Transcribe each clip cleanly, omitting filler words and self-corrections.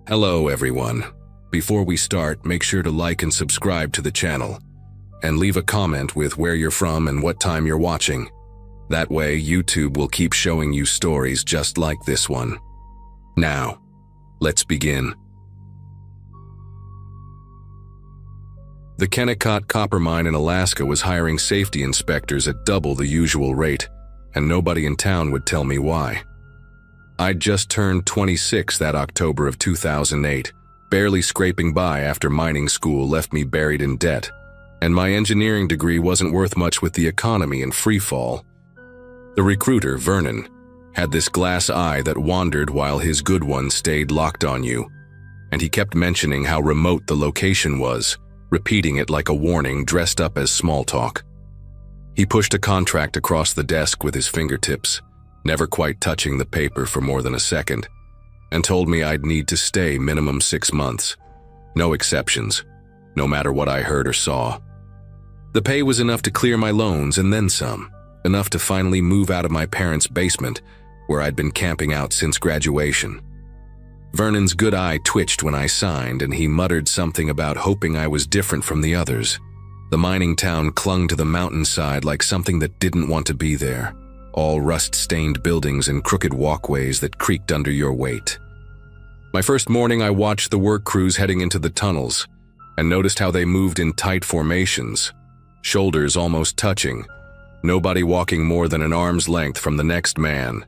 Hello everyone. Before we start, make sure to like and subscribe to the channel, and leave a comment with where you're from and what time you're watching. That way, YouTube will keep showing you stories just like this one. Now, let's begin. The Kennecott copper mine in Alaska was hiring safety inspectors at double the usual rate, and nobody in town would tell me why. I'd just turned 26 that October of 2008, barely scraping by after mining school left me buried in debt, and my engineering degree wasn't worth much with the economy in free fall. The recruiter, Vernon, had this glass eye that wandered while his good one stayed locked on you, and he kept mentioning how remote the location was, repeating it like a warning dressed up as small talk. He pushed a contract across the desk with his fingertips, never quite touching the paper for more than a second, and told me I'd need to stay minimum 6 months. No exceptions, no matter what I heard or saw. The pay was enough to clear my loans and then some, enough to finally move out of my parents' basement, where I'd been camping out since graduation. Vernon's good eye twitched when I signed, and he muttered something about hoping I was different from the others. The mining town clung to the mountainside like something that didn't want to be there. All rust-stained buildings and crooked walkways that creaked under your weight. My first morning, I watched the work crews heading into the tunnels and noticed how they moved in tight formations, shoulders almost touching, nobody walking more than an arm's length from the next man.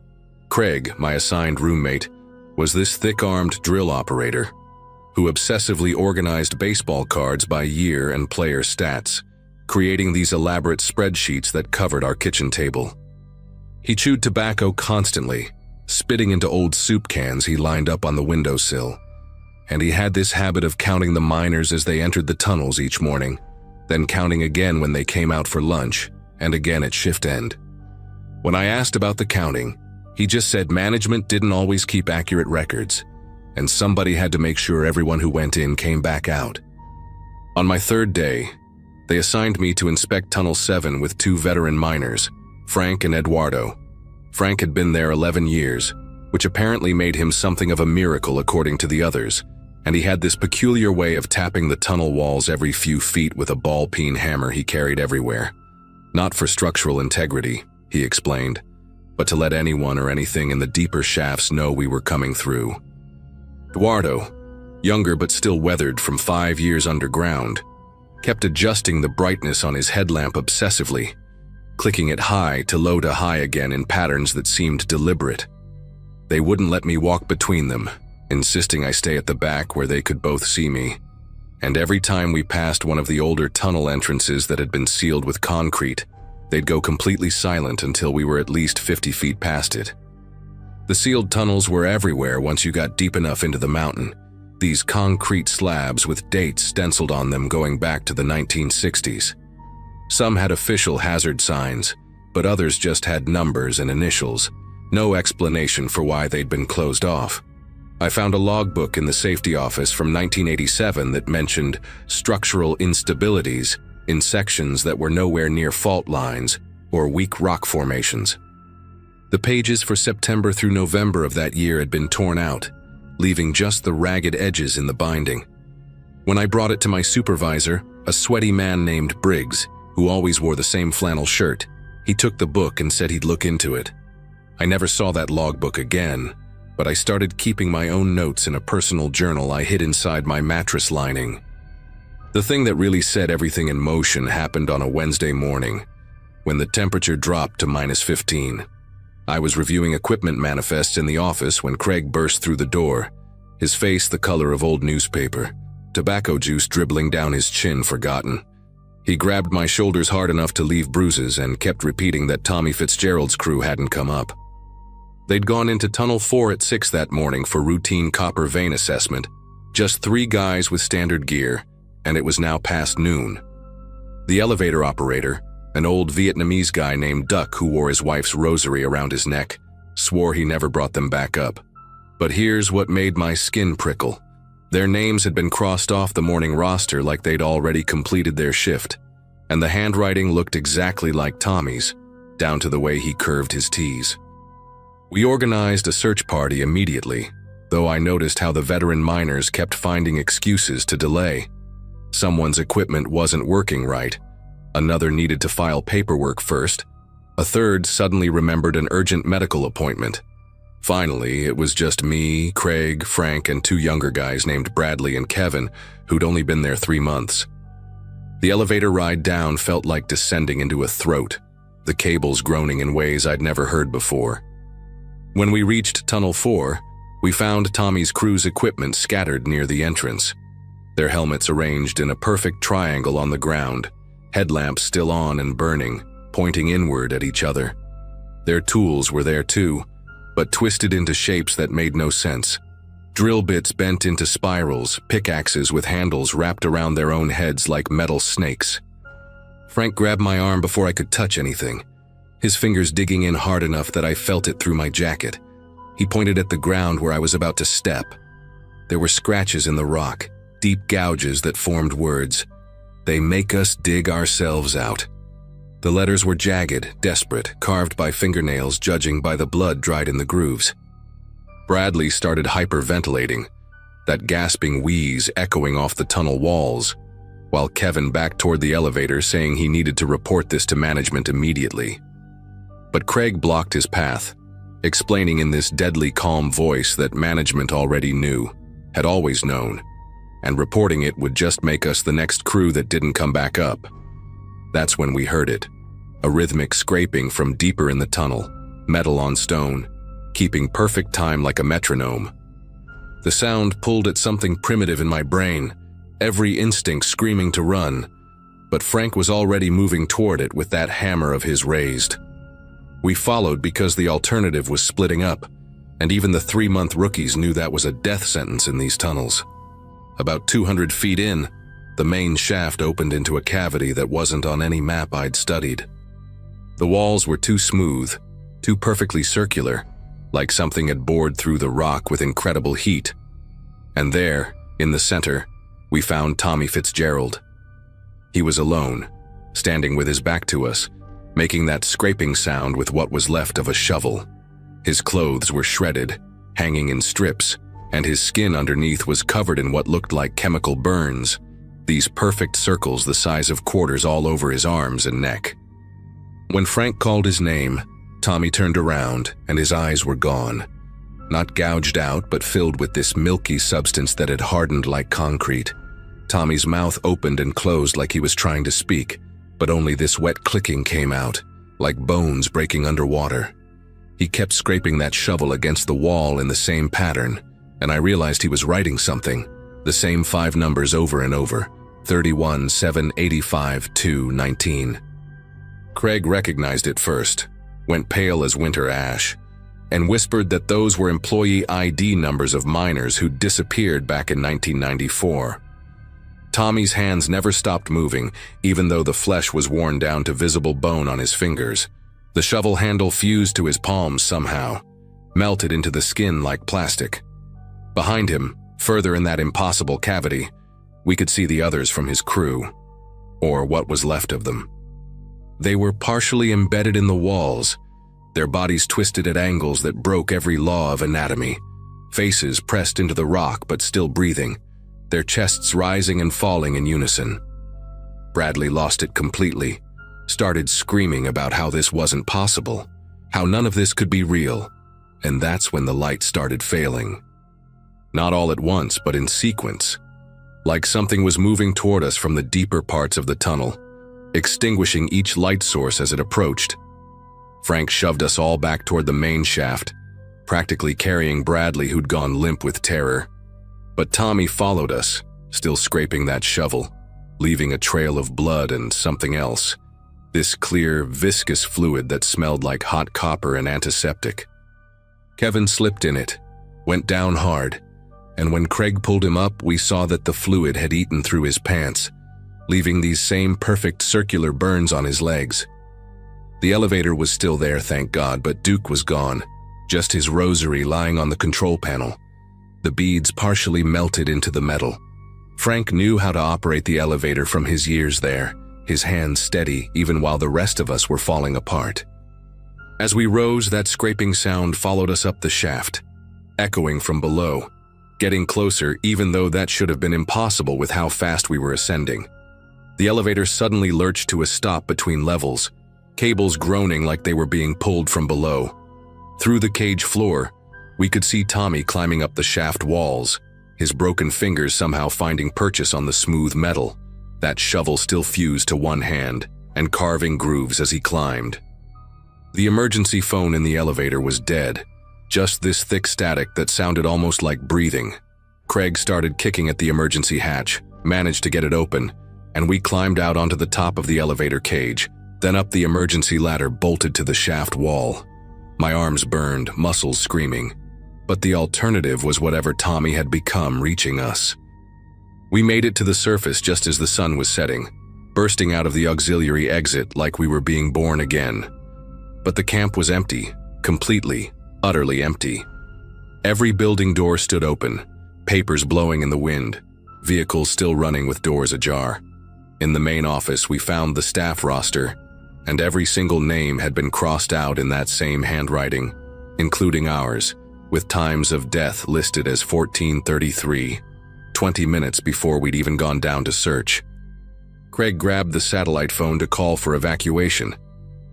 Craig, my assigned roommate, was this thick-armed drill operator who obsessively organized baseball cards by year and player stats, creating these elaborate spreadsheets that covered our kitchen table. He chewed tobacco constantly, spitting into old soup cans he lined up on the windowsill, and he had this habit of counting the miners as they entered the tunnels each morning, then counting again when they came out for lunch, and again at shift end. When I asked about the counting, he just said management didn't always keep accurate records, and somebody had to make sure everyone who went in came back out. On my third day, they assigned me to inspect Tunnel 7 with 2 veteran miners, Frank and Eduardo. Frank had been there 11 years, which apparently made him something of a miracle according to the others, and he had this peculiar way of tapping the tunnel walls every few feet with a ball-peen hammer he carried everywhere. Not for structural integrity, he explained, but to let anyone or anything in the deeper shafts know we were coming through. Eduardo, younger but still weathered from 5 years underground, kept adjusting the brightness on his headlamp obsessively, clicking it high to low to high again in patterns that seemed deliberate. They wouldn't let me walk between them, insisting I stay at the back where they could both see me. And every time we passed one of the older tunnel entrances that had been sealed with concrete, they'd go completely silent until we were at least 50 feet past it. The sealed tunnels were everywhere once you got deep enough into the mountain, these concrete slabs with dates stenciled on them going back to the 1960s. Some had official hazard signs, but others just had numbers and initials, no explanation for why they'd been closed off. I found a logbook in the safety office from 1987 that mentioned structural instabilities in sections that were nowhere near fault lines or weak rock formations. The pages for September through November of that year had been torn out, leaving just the ragged edges in the binding. When I brought it to my supervisor, a sweaty man named Briggs, who always wore the same flannel shirt, he took the book and said he'd look into it. I never saw that logbook again, but I started keeping my own notes in a personal journal I hid inside my mattress lining. The thing that really set everything in motion happened on a Wednesday morning, when the temperature dropped to -15. I was reviewing equipment manifests in the office when Craig burst through the door, his face the color of old newspaper, tobacco juice dribbling down his chin forgotten. He grabbed my shoulders hard enough to leave bruises and kept repeating that Tommy Fitzgerald's crew hadn't come up. They'd gone into Tunnel 4 at 6 that morning for routine copper vein assessment, just 3 guys with standard gear, and it was now past noon. The elevator operator, an old Vietnamese guy named Duck who wore his wife's rosary around his neck, swore he never brought them back up. But here's what made my skin prickle. Their names had been crossed off the morning roster like they'd already completed their shift, and the handwriting looked exactly like Tommy's, down to the way he curved his T's. We organized a search party immediately, though I noticed how the veteran miners kept finding excuses to delay. Someone's equipment wasn't working right. Another needed to file paperwork first. A third suddenly remembered an urgent medical appointment. Finally, it was just me, Craig, Frank, and two younger guys named Bradley and Kevin, who'd only been there 3 months. The elevator ride down felt like descending into a throat, the cables groaning in ways I'd never heard before. When we reached Tunnel 4, we found Tommy's crew's equipment scattered near the entrance. Their helmets arranged in a perfect triangle on the ground, headlamps still on and burning, pointing inward at each other. Their tools were there too, but twisted into shapes that made no sense. Drill bits bent into spirals, pickaxes with handles wrapped around their own heads like metal snakes. Frank grabbed my arm before I could touch anything, his fingers digging in hard enough that I felt it through my jacket. He pointed at the ground where I was about to step. There were scratches in the rock, deep gouges that formed words. "They make us dig ourselves out." The letters were jagged, desperate, carved by fingernails judging by the blood dried in the grooves. Bradley started hyperventilating, that gasping wheeze echoing off the tunnel walls, while Kevin backed toward the elevator saying he needed to report this to management immediately. But Craig blocked his path, explaining in this deadly calm voice that management already knew, had always known, and reporting it would just make us the next crew that didn't come back up. That's when we heard it, a rhythmic scraping from deeper in the tunnel, metal on stone, keeping perfect time like a metronome. The sound pulled at something primitive in my brain, every instinct screaming to run, but Frank was already moving toward it with that hammer of his raised. We followed because the alternative was splitting up, and even the 3-month rookies knew that was a death sentence in these tunnels. About 200 feet in, the main shaft opened into a cavity that wasn't on any map I'd studied. The walls were too smooth, too perfectly circular, like something had bored through the rock with incredible heat. And there, in the center, we found Tommy Fitzgerald. He was alone, standing with his back to us, making that scraping sound with what was left of a shovel. His clothes were shredded, hanging in strips, and his skin underneath was covered in what looked like chemical burns, these perfect circles the size of quarters all over his arms and neck. When Frank called his name, Tommy turned around and his eyes were gone. Not gouged out, but filled with this milky substance that had hardened like concrete. Tommy's mouth opened and closed like he was trying to speak, but only this wet clicking came out, like bones breaking underwater. He kept scraping that shovel against the wall in the same pattern, and I realized he was writing something, the same 5 numbers over and over, 31, 7, 85, 2, 19. Craig recognized it first, went pale as winter ash, and whispered that those were employee ID numbers of miners who disappeared back in 1994. Tommy's hands never stopped moving, even though the flesh was worn down to visible bone on his fingers. The shovel handle fused to his palms somehow, melted into the skin like plastic. Behind him, further in that impossible cavity, we could see the others from his crew, or what was left of them. They were partially embedded in the walls, their bodies twisted at angles that broke every law of anatomy, faces pressed into the rock but still breathing, their chests rising and falling in unison. Bradley lost it completely, started screaming about how this wasn't possible, how none of this could be real, and that's when the light started failing. Not all at once, but in sequence, like something was moving toward us from the deeper parts of the tunnel, extinguishing each light source as it approached. Frank shoved us all back toward the main shaft, practically carrying Bradley, who'd gone limp with terror. But Tommy followed us, still scraping that shovel, leaving a trail of blood and something else, this clear, viscous fluid that smelled like hot copper and antiseptic. Kevin slipped in it, went down hard, and when Craig pulled him up, we saw that the fluid had eaten through his pants, leaving these same perfect circular burns on his legs. The elevator was still there, thank God, but Duke was gone, just his rosary lying on the control panel. The beads partially melted into the metal. Frank knew how to operate the elevator from his years there, his hands steady even while the rest of us were falling apart. As we rose, that scraping sound followed us up the shaft. echoing from below, getting closer even though that should have been impossible with how fast we were ascending. The elevator suddenly lurched to a stop between levels, cables groaning like they were being pulled from below. Through the cage floor, we could see Tommy climbing up the shaft walls, his broken fingers somehow finding purchase on the smooth metal, that shovel still fused to one hand, and carving grooves as he climbed. The emergency phone in the elevator was dead, just this thick static that sounded almost like breathing. Craig started kicking at the emergency hatch, managed to get it open, and we climbed out onto the top of the elevator cage, then up the emergency ladder bolted to the shaft wall. My arms burned, muscles screaming. But the alternative was whatever Tommy had become reaching us. We made it to the surface just as the sun was setting, bursting out of the auxiliary exit like we were being born again. But the camp was empty, completely, utterly empty. Every building door stood open, papers blowing in the wind, vehicles still running with doors ajar. In the main office, we found the staff roster, and every single name had been crossed out in that same handwriting, including ours, with times of death listed as 14:33, 20 minutes before we'd even gone down to search. Craig grabbed the satellite phone to call for evacuation,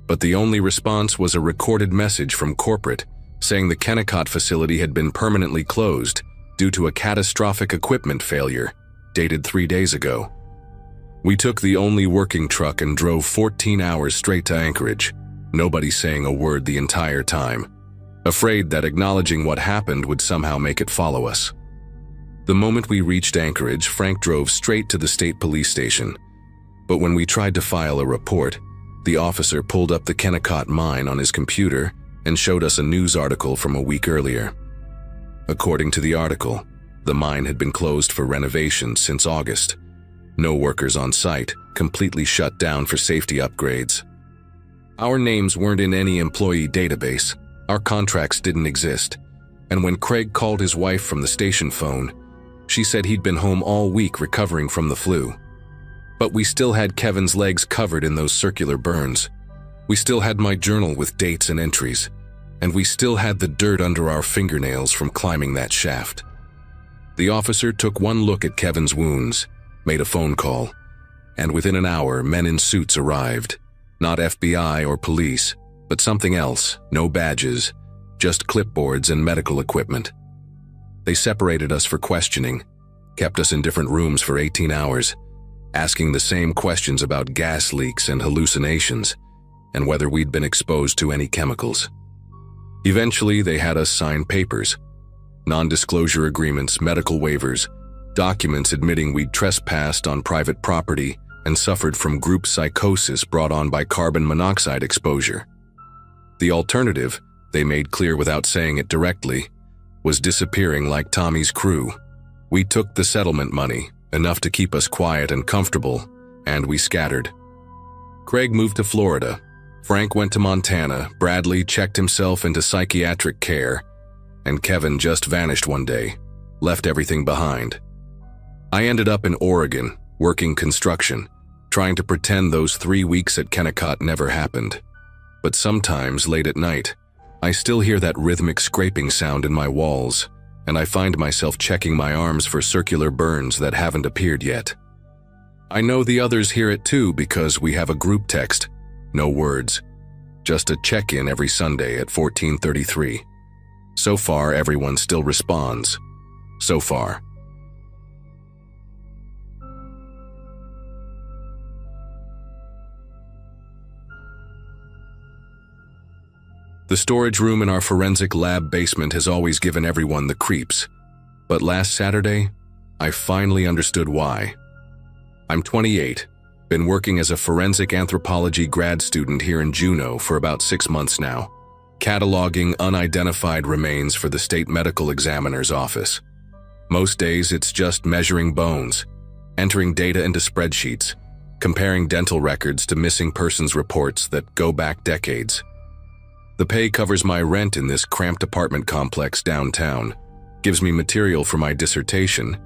but the only response was a recorded message from corporate saying the Kennecott facility had been permanently closed due to a catastrophic equipment failure, dated 3 days ago. We took the only working truck and drove 14 hours straight to Anchorage, nobody saying a word the entire time, afraid that acknowledging what happened would somehow make it follow us. The moment we reached Anchorage, Frank drove straight to the state police station. But when we tried to file a report, the officer pulled up the Kennecott mine on his computer and showed us a news article from a week earlier. According to the article, the mine had been closed for renovation since August. No workers on site, completely shut down for safety upgrades. Our names weren't in any employee database. Our contracts didn't exist, and when Craig called his wife from the station phone, she said he'd been home all week recovering from the flu. But we still had Kevin's legs covered in those circular burns. We still had my journal with dates and entries, and we still had the dirt under our fingernails from climbing that shaft. The officer took one look at Kevin's wounds, made a phone call, and within an hour, men in suits arrived. Not FBI or police, but something else, no badges, just clipboards and medical equipment. They separated us for questioning, kept us in different rooms for 18 hours, asking the same questions about gas leaks and hallucinations, and whether we'd been exposed to any chemicals. Eventually, they had us sign papers, non-disclosure agreements, medical waivers, documents admitting we'd trespassed on private property and suffered from group psychosis brought on by carbon monoxide exposure. The alternative, they made clear without saying it directly, was disappearing like Tommy's crew. We took the settlement money, enough to keep us quiet and comfortable, and we scattered. Craig moved to Florida. Frank went to Montana. Bradley checked himself into psychiatric care, and Kevin just vanished one day, left everything behind. I ended up in Oregon, working construction, trying to pretend those 3 weeks at Kennecott never happened. But sometimes, late at night, I still hear that rhythmic scraping sound in my walls, and I find myself checking my arms for circular burns that haven't appeared yet. I know the others hear it too because we have a group text, no words, just a check-in every Sunday at 14:33. So far, everyone still responds. So far. The storage room in our forensic lab basement has always given everyone the creeps, but last Saturday, I finally understood why. I'm 28, been working as a forensic anthropology grad student here in Juneau for about 6 months now, cataloging unidentified remains for the state medical examiner's office. Most days it's just measuring bones, entering data into spreadsheets, comparing dental records to missing persons reports that go back decades. The pay covers my rent in this cramped apartment complex downtown, gives me material for my dissertation,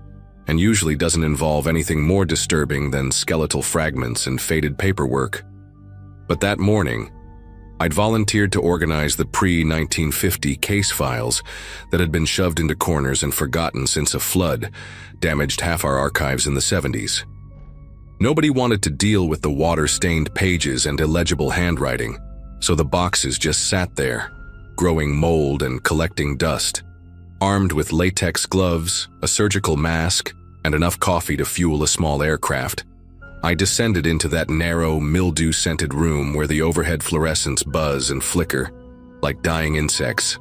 and usually doesn't involve anything more disturbing than skeletal fragments and faded paperwork. But that morning, I'd volunteered to organize the pre-1950 case files that had been shoved into corners and forgotten since a flood damaged half our archives in the 70s. Nobody wanted to deal with the water-stained pages and illegible handwriting, so the boxes just sat there, growing mold and collecting dust. Armed with latex gloves, a surgical mask, and enough coffee to fuel a small aircraft, I descended into that narrow, mildew-scented room where the overhead fluorescents buzz and flicker like dying insects.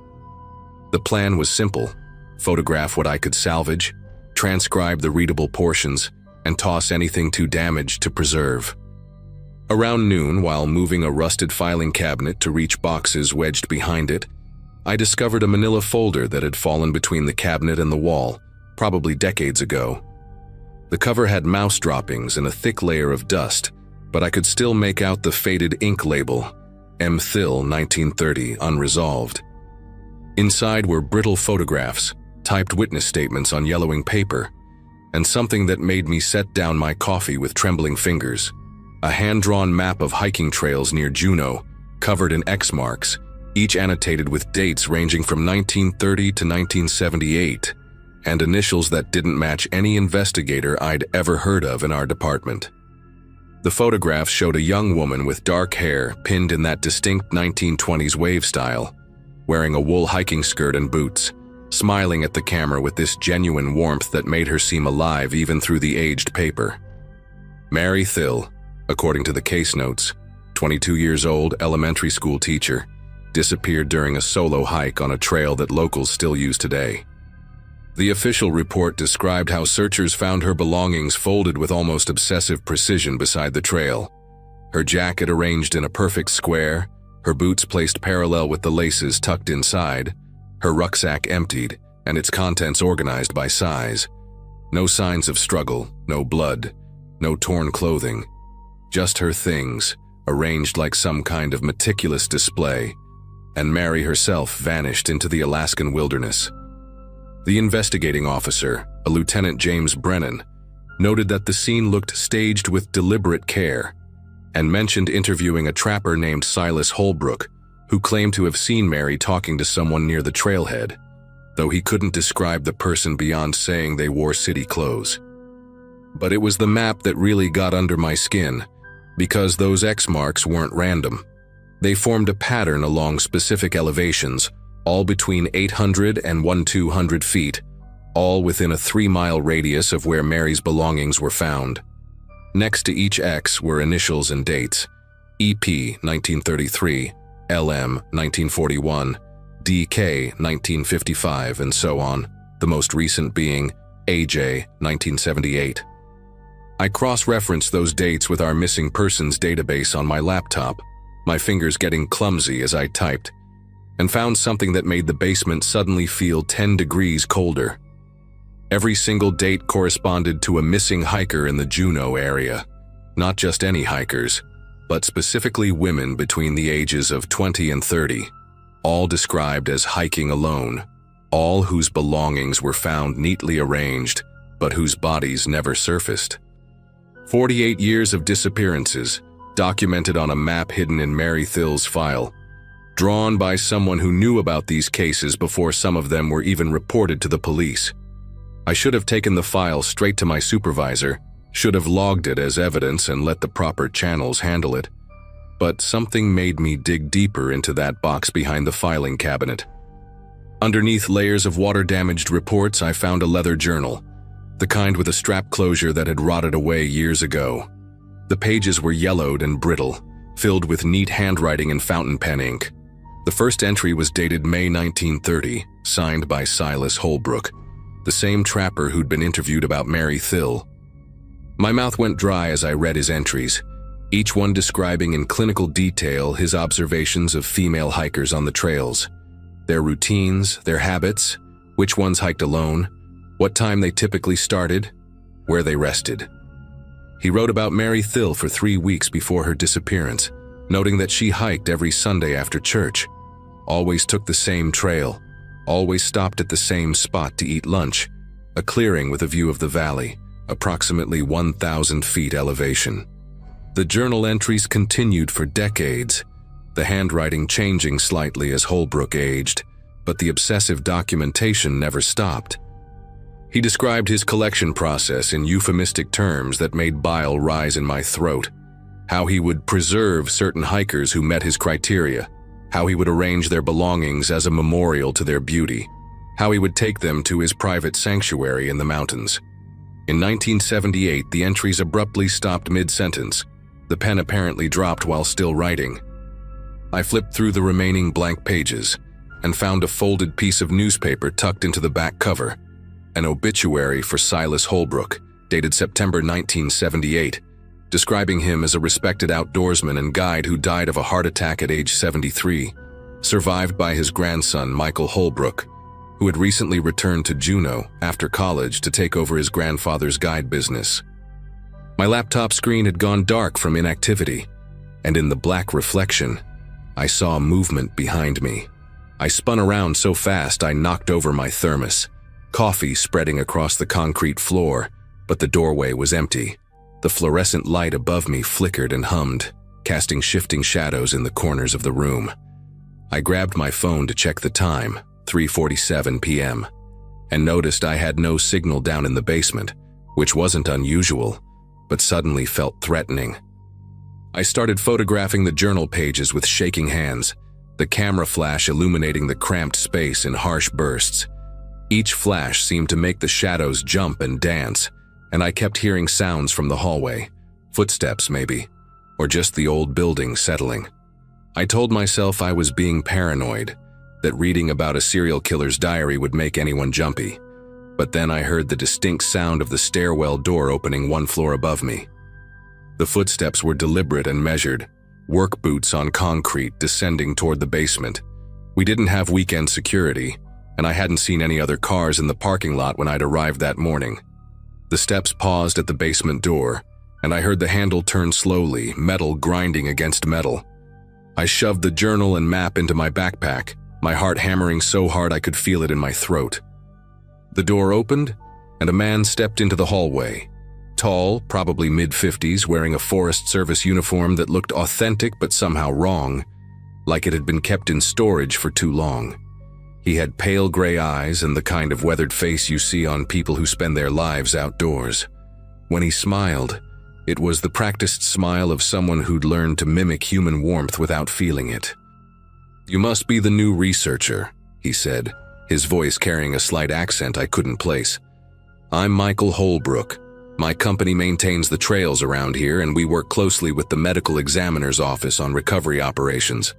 The plan was simple: photograph what I could salvage, transcribe the readable portions, and toss anything too damaged to preserve. Around noon, while moving a rusted filing cabinet to reach boxes wedged behind it, I discovered a manila folder that had fallen between the cabinet and the wall, probably decades ago. The cover had mouse droppings and a thick layer of dust, but I could still make out the faded ink label, M. Thill, 1930, unresolved. Inside were brittle photographs, typed witness statements on yellowing paper, and something that made me set down my coffee with trembling fingers: a hand-drawn map of hiking trails near Juneau, covered in X marks, each annotated with dates ranging from 1930 to 1978, and initials that didn't match any investigator I'd ever heard of in our department. The photographs showed a young woman with dark hair pinned in that distinct 1920s wave style, wearing a wool hiking skirt and boots, smiling at the camera with this genuine warmth that made her seem alive even through the aged paper. Mary Thill, according to the case notes, 22 years old, elementary school teacher, disappeared during a solo hike on a trail that locals still use today. The official report described how searchers found her belongings folded with almost obsessive precision beside the trail, her jacket arranged in a perfect square, her boots placed parallel with the laces tucked inside, her rucksack emptied, and its contents organized by size. No signs of struggle, no blood, no torn clothing, just her things, arranged like some kind of meticulous display, and Mary herself vanished into the Alaskan wilderness. The investigating officer, a Lieutenant James Brennan, noted that the scene looked staged with deliberate care, and mentioned interviewing a trapper named Silas Holbrook, who claimed to have seen Mary talking to someone near the trailhead, though he couldn't describe the person beyond saying they wore city clothes. But it was the map that really got under my skin, because those X marks weren't random. They formed a pattern along specific elevations, all between 800 and 1,200 feet, all within a 3-mile radius of where Mary's belongings were found. Next to each X were initials and dates: EP 1933, LM 1941, DK 1955, and so on, the most recent being AJ 1978. I cross-referenced those dates with our missing persons database on my laptop, my fingers getting clumsy as I typed, and found something that made the basement suddenly feel 10 degrees colder. Every single date corresponded to a missing hiker in the Juneau area. Not just any hikers, but specifically women between the ages of 20 and 30, all described as hiking alone, all whose belongings were found neatly arranged, but whose bodies never surfaced. 48 years of disappearances, documented on a map hidden in Mary Thill's file, drawn by someone who knew about these cases before some of them were even reported to the police. I should have taken the file straight to my supervisor, should have logged it as evidence and let the proper channels handle it. But something made me dig deeper into that box behind the filing cabinet. Underneath layers of water-damaged reports, I found a leather journal, the kind with a strap closure that had rotted away years ago. The pages were yellowed and brittle, filled with neat handwriting and fountain pen ink. The first entry was dated May 1930, signed by Silas Holbrook, the same trapper who'd been interviewed about Mary Thill. My mouth went dry as I read his entries, each one describing in clinical detail his observations of female hikers on the trails, their routines, their habits, which ones hiked alone, what time they typically started, where they rested. He wrote about Mary Thill for 3 weeks before her disappearance, noting that she hiked every Sunday after church, always took the same trail, always stopped at the same spot to eat lunch, a clearing with a view of the valley, approximately 1,000 feet elevation. The journal entries continued for decades, the handwriting changing slightly as Holbrook aged, but the obsessive documentation never stopped. He described his collection process in euphemistic terms that made bile rise in my throat. How he would preserve certain hikers who met his criteria, how he would arrange their belongings as a memorial to their beauty, how he would take them to his private sanctuary in the mountains. In 1978, the entries abruptly stopped mid-sentence. The pen apparently dropped while still writing. I flipped through the remaining blank pages and found a folded piece of newspaper tucked into the back cover, an obituary for Silas Holbrook, dated September 1978, describing him as a respected outdoorsman and guide who died of a heart attack at age 73, survived by his grandson Michael Holbrook, who had recently returned to Juneau after college to take over his grandfather's guide business. My laptop screen had gone dark from inactivity, and in the black reflection, I saw movement behind me. I spun around so fast I knocked over my thermos, coffee spreading across the concrete floor, but the doorway was empty. The fluorescent light above me flickered and hummed, casting shifting shadows in the corners of the room. I grabbed my phone to check the time, 3:47 p.m., and noticed I had no signal down in the basement, which wasn't unusual, but suddenly felt threatening. I started photographing the journal pages with shaking hands, the camera flash illuminating the cramped space in harsh bursts. Each flash seemed to make the shadows jump and dance, and I kept hearing sounds from the hallway, footsteps maybe, or just the old building settling. I told myself I was being paranoid, that reading about a serial killer's diary would make anyone jumpy. But then I heard the distinct sound of the stairwell door opening one floor above me. The footsteps were deliberate and measured, work boots on concrete descending toward the basement. We didn't have weekend security, and I hadn't seen any other cars in the parking lot when I'd arrived that morning. The steps paused at the basement door, and I heard the handle turn slowly, metal grinding against metal. I shoved the journal and map into my backpack, my heart hammering so hard I could feel it in my throat. The door opened, and a man stepped into the hallway. Tall, probably mid-50s, wearing a Forest Service uniform that looked authentic but somehow wrong, like it had been kept in storage for too long. He had pale gray eyes and the kind of weathered face you see on people who spend their lives outdoors. When he smiled, it was the practiced smile of someone who'd learned to mimic human warmth without feeling it. "You must be the new researcher," he said, his voice carrying a slight accent I couldn't place. "I'm Michael Holbrook. My company maintains the trails around here, and we work closely with the medical examiner's office on recovery operations.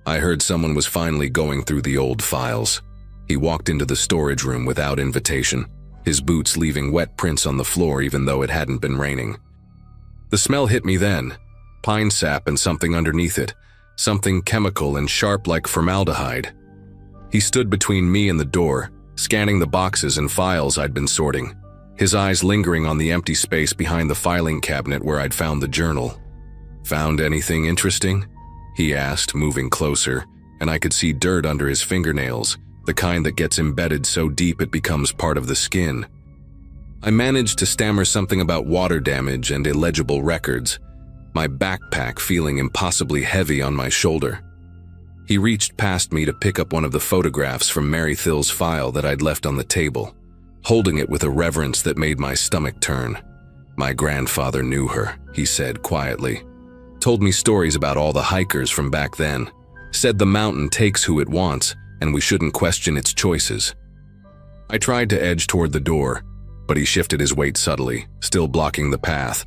I heard someone was finally going through the old files." He walked into the storage room without invitation, his boots leaving wet prints on the floor even though it hadn't been raining. The smell hit me then, pine sap and something underneath it, something chemical and sharp like formaldehyde. He stood between me and the door, scanning the boxes and files I'd been sorting, his eyes lingering on the empty space behind the filing cabinet where I'd found the journal. "Found anything interesting?" he asked, moving closer, and I could see dirt under his fingernails, the kind that gets embedded so deep it becomes part of the skin. I managed to stammer something about water damage and illegible records, my backpack feeling impossibly heavy on my shoulder. He reached past me to pick up one of the photographs from Mary Thill's file that I'd left on the table, holding it with a reverence that made my stomach turn. "My grandfather knew her," he said quietly. "Told me stories about all the hikers from back then. Said the mountain takes who it wants, and we shouldn't question its choices." I tried to edge toward the door, but he shifted his weight subtly, still blocking the path.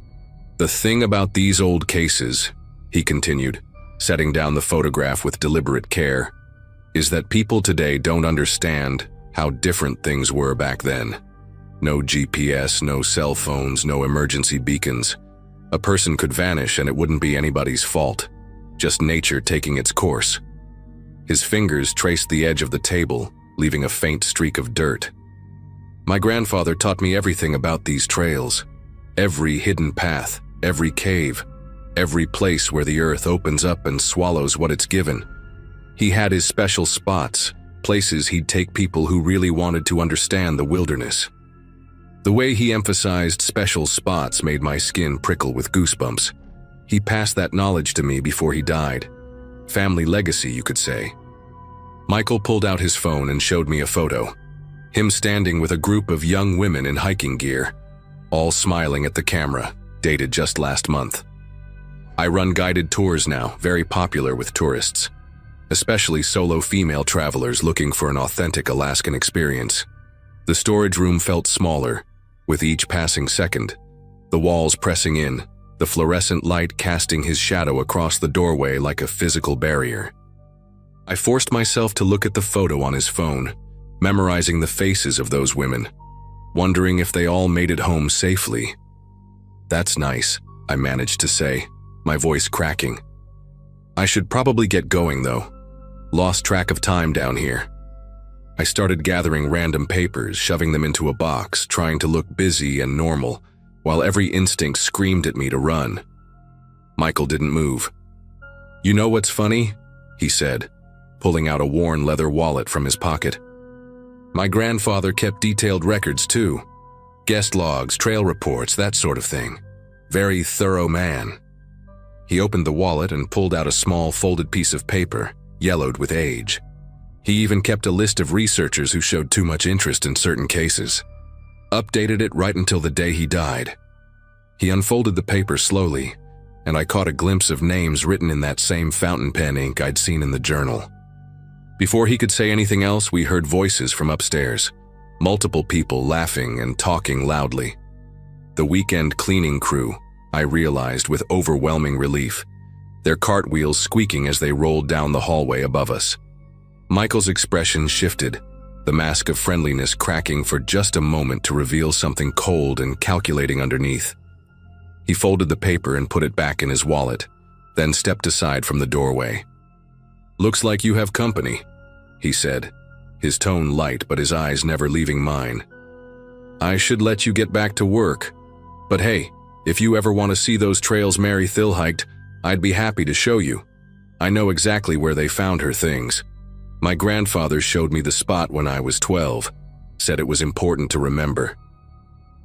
"The thing about these old cases," he continued, setting down the photograph with deliberate care, "is that people today don't understand how different things were back then. No GPS, no cell phones, no emergency beacons. A person could vanish and it wouldn't be anybody's fault, just nature taking its course." His fingers traced the edge of the table, leaving a faint streak of dirt. "My grandfather taught me everything about these trails. Every hidden path, every cave, every place where the earth opens up and swallows what it's given. He had his special spots, places he'd take people who really wanted to understand the wilderness." The way he emphasized special spots made my skin prickle with goosebumps. He passed that knowledge to me before he died. Family legacy, you could say. Michael pulled out his phone and showed me a photo. Him standing with a group of young women in hiking gear, all smiling at the camera, dated just last month. I run guided tours now, very popular with tourists, especially solo female travelers looking for an authentic Alaskan experience. The storage room felt smaller, with each passing second, the walls pressing in, the fluorescent light casting his shadow across the doorway like a physical barrier. I forced myself to look at the photo on his phone, memorizing the faces of those women, wondering if they all made it home safely. "That's nice," I managed to say, my voice cracking. I should probably get going, though. Lost track of time down here. I started gathering random papers, shoving them into a box, trying to look busy and normal, while every instinct screamed at me to run. Michael didn't move. "You know what's funny?" he said, pulling out a worn leather wallet from his pocket. "My grandfather kept detailed records too. Guest logs, trail reports, that sort of thing. Very thorough man." He opened the wallet and pulled out a small folded piece of paper, yellowed with age. He even kept a list of researchers who showed too much interest in certain cases. Updated it right until the day he died. He unfolded the paper slowly, and I caught a glimpse of names written in that same fountain pen ink I'd seen in the journal. Before he could say anything else, we heard voices from upstairs, multiple people laughing and talking loudly. The weekend cleaning crew, I realized with overwhelming relief, their cartwheels squeaking as they rolled down the hallway above us. Michael's expression shifted, the mask of friendliness cracking for just a moment to reveal something cold and calculating underneath. He folded the paper and put it back in his wallet, then stepped aside from the doorway. "Looks like you have company," he said, his tone light but his eyes never leaving mine. "I should let you get back to work. But hey, if you ever want to see those trails Mary Thill hiked, I'd be happy to show you. I know exactly where they found her things. My grandfather showed me the spot when I was 12, said it was important to remember."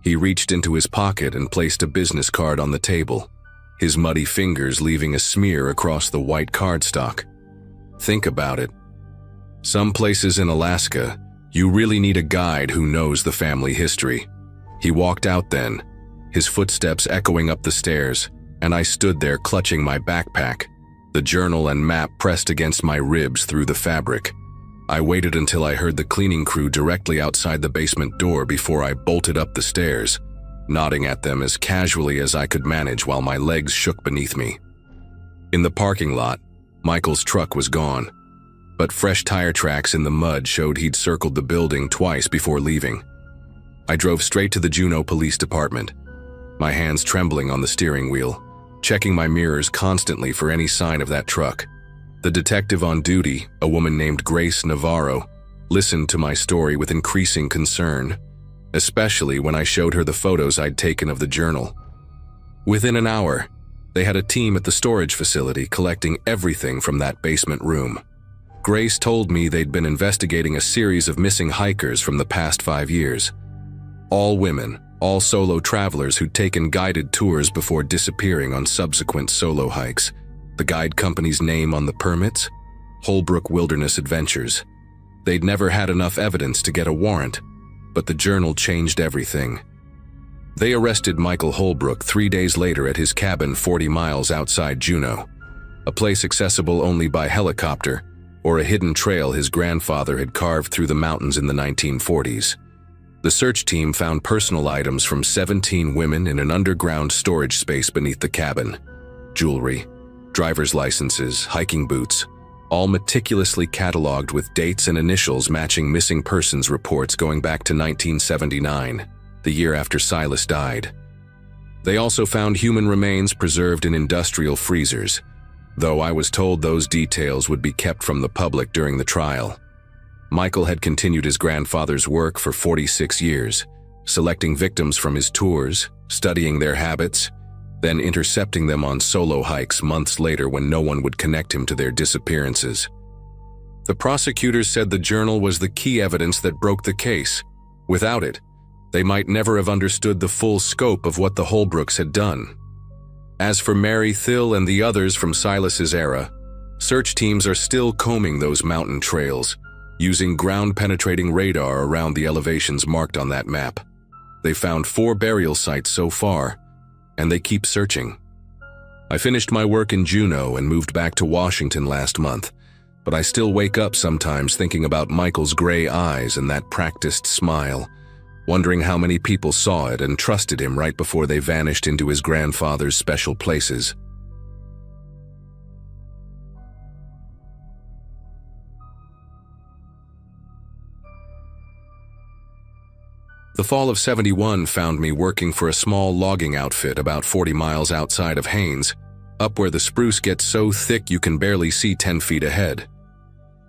He reached into his pocket and placed a business card on the table, his muddy fingers leaving a smear across the white cardstock. "Think about it. Some places in Alaska, you really need a guide who knows the family history." He walked out then, his footsteps echoing up the stairs, and I stood there clutching my backpack, the journal and map pressed against my ribs through the fabric. I waited until I heard the cleaning crew directly outside the basement door before I bolted up the stairs, nodding at them as casually as I could manage while my legs shook beneath me. In the parking lot, Michael's truck was gone, but fresh tire tracks in the mud showed he'd circled the building twice before leaving. I drove straight to the Juneau Police Department, my hands trembling on the steering wheel, checking my mirrors constantly for any sign of that truck. The detective on duty, a woman named Grace Navarro, listened to my story with increasing concern, especially when I showed her the photos I'd taken of the journal. Within an hour, they had a team at the storage facility collecting everything from that basement room. Grace told me they'd been investigating a series of missing hikers from the past 5 years. All women, all solo travelers who'd taken guided tours before disappearing on subsequent solo hikes. The guide company's name on the permits? Holbrook Wilderness Adventures. They'd never had enough evidence to get a warrant, but the journal changed everything. They arrested Michael Holbrook 3 days later at his cabin 40 miles outside Juneau, a place accessible only by helicopter or a hidden trail his grandfather had carved through the mountains in the 1940s. The search team found personal items from 17 women in an underground storage space beneath the cabin. Jewelry, driver's licenses, hiking boots, all meticulously cataloged with dates and initials matching missing persons reports going back to 1979, the year after Silas died. They also found human remains preserved in industrial freezers, though I was told those details would be kept from the public during the trial. Michael had continued his grandfather's work for 46 years, selecting victims from his tours, studying their habits, then intercepting them on solo hikes months later when no one would connect him to their disappearances. The prosecutors said the journal was the key evidence that broke the case. Without it, they might never have understood the full scope of what the Holbrooks had done. As for Mary Thill and the others from Silas's era, Search teams are still combing those mountain trails, using ground-penetrating radar around the elevations marked on that map. They found 4 burial sites so far, and they keep searching. I finished my work in Juneau and moved back to Washington last month, but I still wake up sometimes thinking about Michael's gray eyes and that practiced smile, wondering how many people saw it and trusted him right before they vanished into his grandfather's special places. The fall of '71 found me working for a small logging outfit about 40 miles outside of Haines, up where the spruce gets so thick you can barely see 10 feet ahead.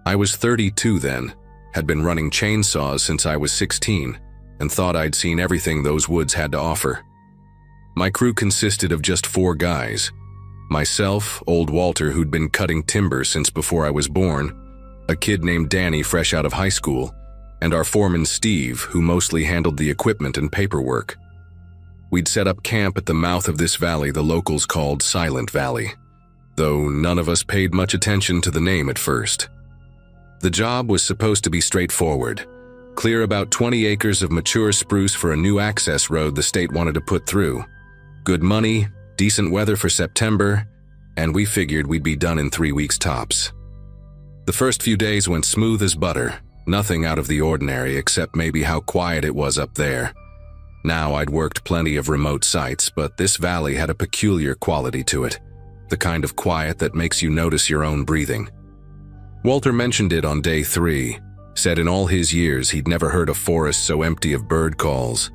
I was 32 then, had been running chainsaws since I was 16, and thought I'd seen everything those woods had to offer. My crew consisted of just 4 guys: myself, old Walter who'd been cutting timber since before I was born, a kid named Danny fresh out of high school, and our foreman Steve, who mostly handled the equipment and paperwork. We'd set up camp at the mouth of this valley the locals called Silent Valley, though none of us paid much attention to the name at first. The job was supposed to be straightforward: clear about 20 acres of mature spruce for a new access road the state wanted to put through. Good money, decent weather for September, and we figured we'd be done in 3 weeks tops. The first few days went smooth as butter. Nothing out of the ordinary except maybe how quiet it was up there. Now I'd worked plenty of remote sites, but this valley had a peculiar quality to it, the kind of quiet that makes you notice your own breathing. Walter mentioned it on day 3, said in all his years he'd never heard a forest so empty of bird calls,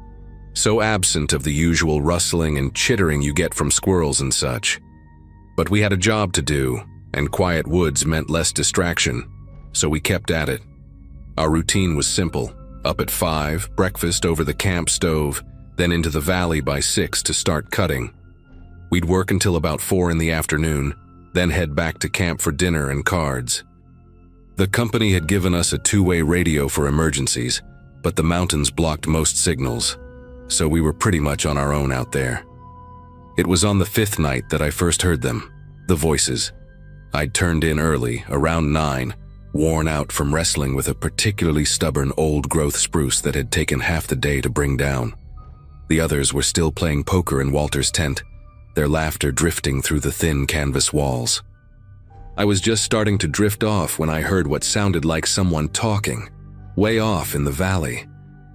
so absent of the usual rustling and chittering you get from squirrels and such. But we had a job to do, and quiet woods meant less distraction, so we kept at it. Our routine was simple: up at 5, breakfast over the camp stove, then into the valley by 6 to start cutting. We'd work until about 4 in the afternoon, then head back to camp for dinner and cards. The company had given us a 2-way radio for emergencies, but the mountains blocked most signals, so we were pretty much on our own out there. It was on the 5th night that I first heard them, the voices. I'd turned in early, around 9, worn out from wrestling with a particularly stubborn old-growth spruce that had taken half the day to bring down. The others were still playing poker in Walter's tent, their laughter drifting through the thin canvas walls. I was just starting to drift off when I heard what sounded like someone talking, way off in the valley.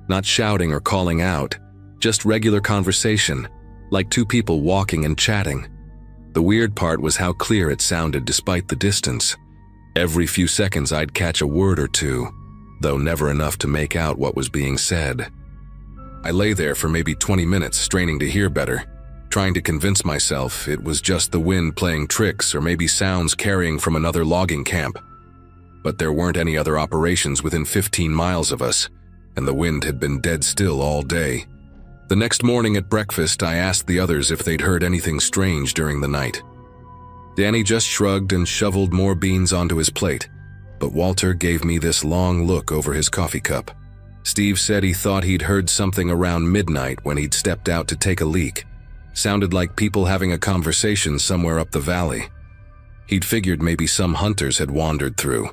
Not shouting or calling out, just regular conversation, like 2 people walking and chatting. The weird part was how clear it sounded despite the distance. Every few seconds I'd catch a word or 2, though never enough to make out what was being said. I lay there for maybe 20 minutes straining to hear better, trying to convince myself it was just the wind playing tricks or maybe sounds carrying from another logging camp. But there weren't any other operations within 15 miles of us, and the wind had been dead still all day. The next morning at breakfast, I asked the others if they'd heard anything strange during the night. Danny just shrugged and shoveled more beans onto his plate, but Walter gave me this long look over his coffee cup. Steve said he thought he'd heard something around midnight when he'd stepped out to take a leak. Sounded like people having a conversation somewhere up the valley. He'd figured maybe some hunters had wandered through,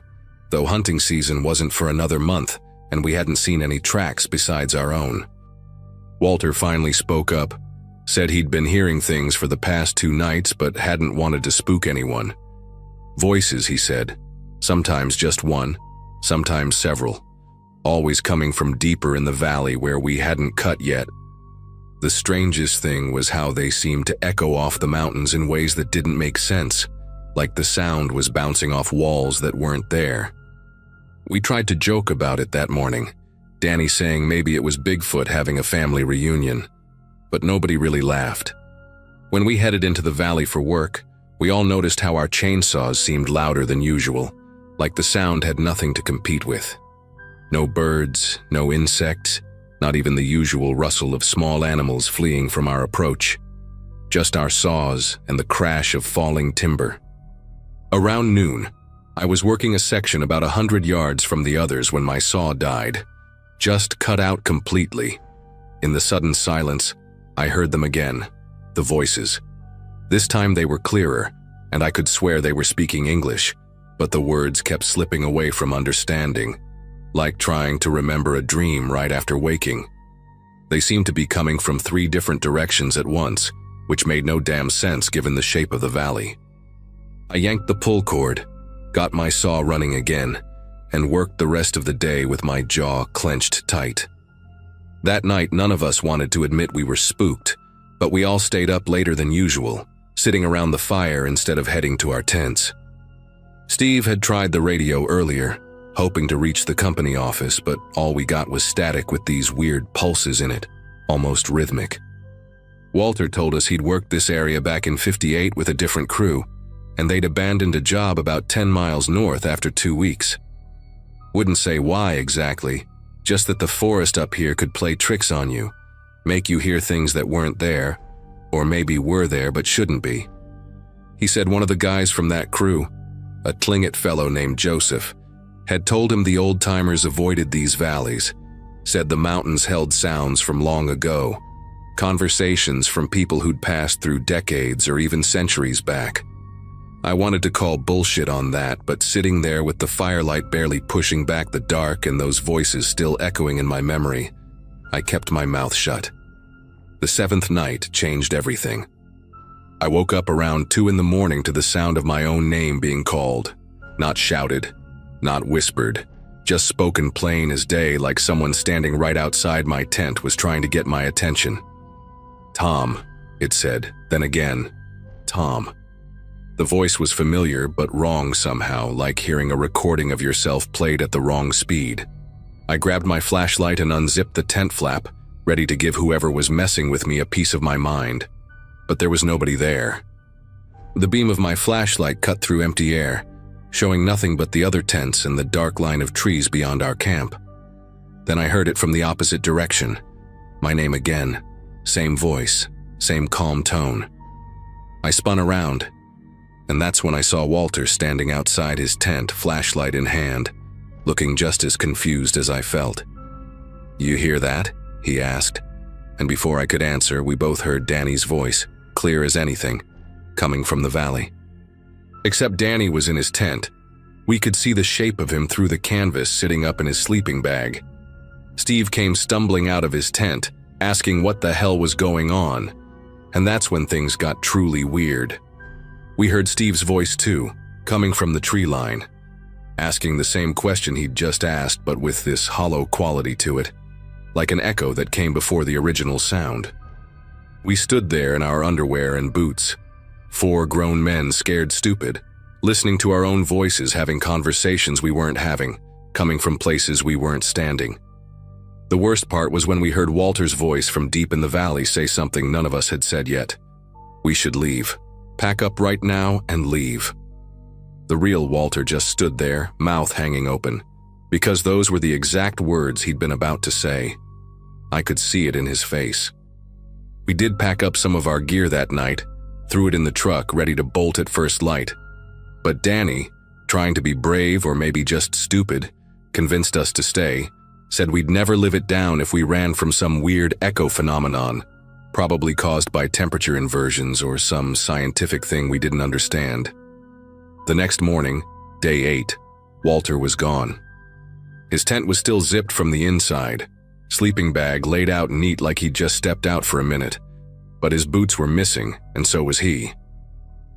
though hunting season wasn't for another month, and we hadn't seen any tracks besides our own. Walter finally spoke up. Said he'd been hearing things for the past 2 nights but hadn't wanted to spook anyone. Voices, he said. Sometimes just one, sometimes several. Always coming from deeper in the valley where we hadn't cut yet. The strangest thing was how they seemed to echo off the mountains in ways that didn't make sense, like the sound was bouncing off walls that weren't there. We tried to joke about it that morning, Danny saying maybe it was Bigfoot having a family reunion. But nobody really laughed. When we headed into the valley for work, we all noticed how our chainsaws seemed louder than usual, like the sound had nothing to compete with. No birds, no insects, not even the usual rustle of small animals fleeing from our approach. Just our saws and the crash of falling timber. Around noon, I was working a section about 100 yards from the others when my saw died, just cut out completely. In the sudden silence, I heard them again, the voices. This time they were clearer, and I could swear they were speaking English, but the words kept slipping away from understanding, like trying to remember a dream right after waking. They seemed to be coming from 3 different directions at once, which made no damn sense given the shape of the valley. I yanked the pull cord, got my saw running again, and worked the rest of the day with my jaw clenched tight. That night, none of us wanted to admit we were spooked, but we all stayed up later than usual, sitting around the fire instead of heading to our tents. Steve had tried the radio earlier, hoping to reach the company office, but all we got was static with these weird pulses in it, almost rhythmic. Walter told us he'd worked this area back in '58 with a different crew, and they'd abandoned a job about 10 miles north after 2 weeks. Wouldn't say why exactly, just that the forest up here could play tricks on you, make you hear things that weren't there, or maybe were there but shouldn't be. He said one of the guys from that crew, a Tlingit fellow named Joseph, had told him the old-timers avoided these valleys, said the mountains held sounds from long ago, conversations from people who'd passed through decades or even centuries back. I wanted to call bullshit on that, but sitting there with the firelight barely pushing back the dark and those voices still echoing in my memory, I kept my mouth shut. The 7th night changed everything. I woke up around 2 in the morning to the sound of my own name being called. Not shouted, not whispered, just spoken plain as day, like someone standing right outside my tent was trying to get my attention. "Tom," it said, then again, "Tom." The voice was familiar but wrong somehow, like hearing a recording of yourself played at the wrong speed. I grabbed my flashlight and unzipped the tent flap, ready to give whoever was messing with me a piece of my mind. But there was nobody there. The beam of my flashlight cut through empty air, showing nothing but the other tents and the dark line of trees beyond our camp. Then I heard it from the opposite direction. My name again. Same voice, same calm tone. I spun around, and that's when I saw Walter standing outside his tent, flashlight in hand, looking just as confused as I felt. "You hear that?" he asked, and before I could answer, we both heard Danny's voice, clear as anything, coming from the valley. Except Danny was in his tent. We could see the shape of him through the canvas sitting up in his sleeping bag. Steve came stumbling out of his tent, asking what the hell was going on, and that's when things got truly weird. We heard Steve's voice too, coming from the tree line, asking the same question he'd just asked, but with this hollow quality to it, like an echo that came before the original sound. We stood there in our underwear and boots, 4 grown men scared stupid, listening to our own voices having conversations we weren't having, coming from places we weren't standing. The worst part was when we heard Walter's voice from deep in the valley say something none of us had said yet. We should leave. Pack up right now and leave. The real Walter just stood there, mouth hanging open, because those were the exact words he'd been about to say. I could see it in his face. We did pack up some of our gear that night, threw it in the truck, ready to bolt at first light. But Danny, trying to be brave or maybe just stupid, convinced us to stay, said we'd never live it down if we ran from some weird echo phenomenon, probably caused by temperature inversions or some scientific thing we didn't understand. The next morning, day 8, Walter was gone. His tent was still zipped from the inside, sleeping bag laid out neat like he'd just stepped out for a minute, but his boots were missing, and so was he.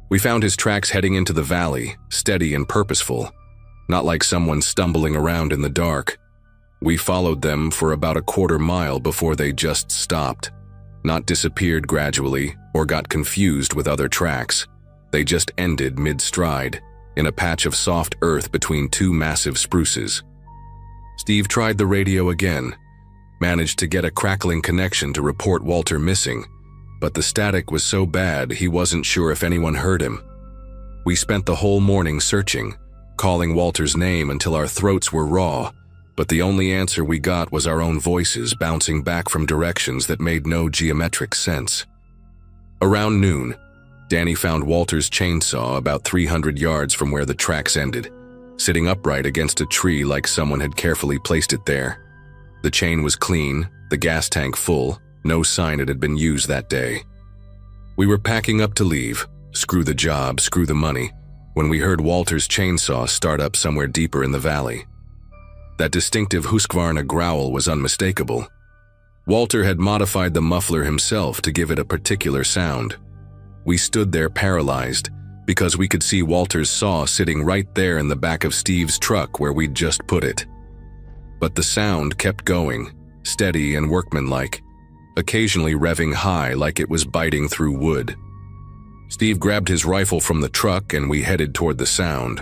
We found his tracks heading into the valley, steady and purposeful, not like someone stumbling around in the dark. We followed them for about a quarter mile before they just stopped, not disappeared gradually or got confused with other tracks. They just ended mid-stride, in a patch of soft earth between 2 massive spruces. Steve tried the radio again, managed to get a crackling connection to report Walter missing, but the static was so bad he wasn't sure if anyone heard him. We spent the whole morning searching, calling Walter's name until our throats were raw, but the only answer we got was our own voices bouncing back from directions that made no geometric sense. Around noon, Danny found Walter's chainsaw about 300 yards from where the tracks ended, sitting upright against a tree like someone had carefully placed it there. The chain was clean, the gas tank full, no sign it had been used that day. We were packing up to leave, screw the job, screw the money, when we heard Walter's chainsaw start up somewhere deeper in the valley. That distinctive Husqvarna growl was unmistakable. Walter had modified the muffler himself to give it a particular sound. We stood there paralyzed because we could see Walter's saw sitting right there in the back of Steve's truck where we'd just put it. But the sound kept going, steady and workmanlike, occasionally revving high like it was biting through wood. Steve grabbed his rifle from the truck and we headed toward the sound,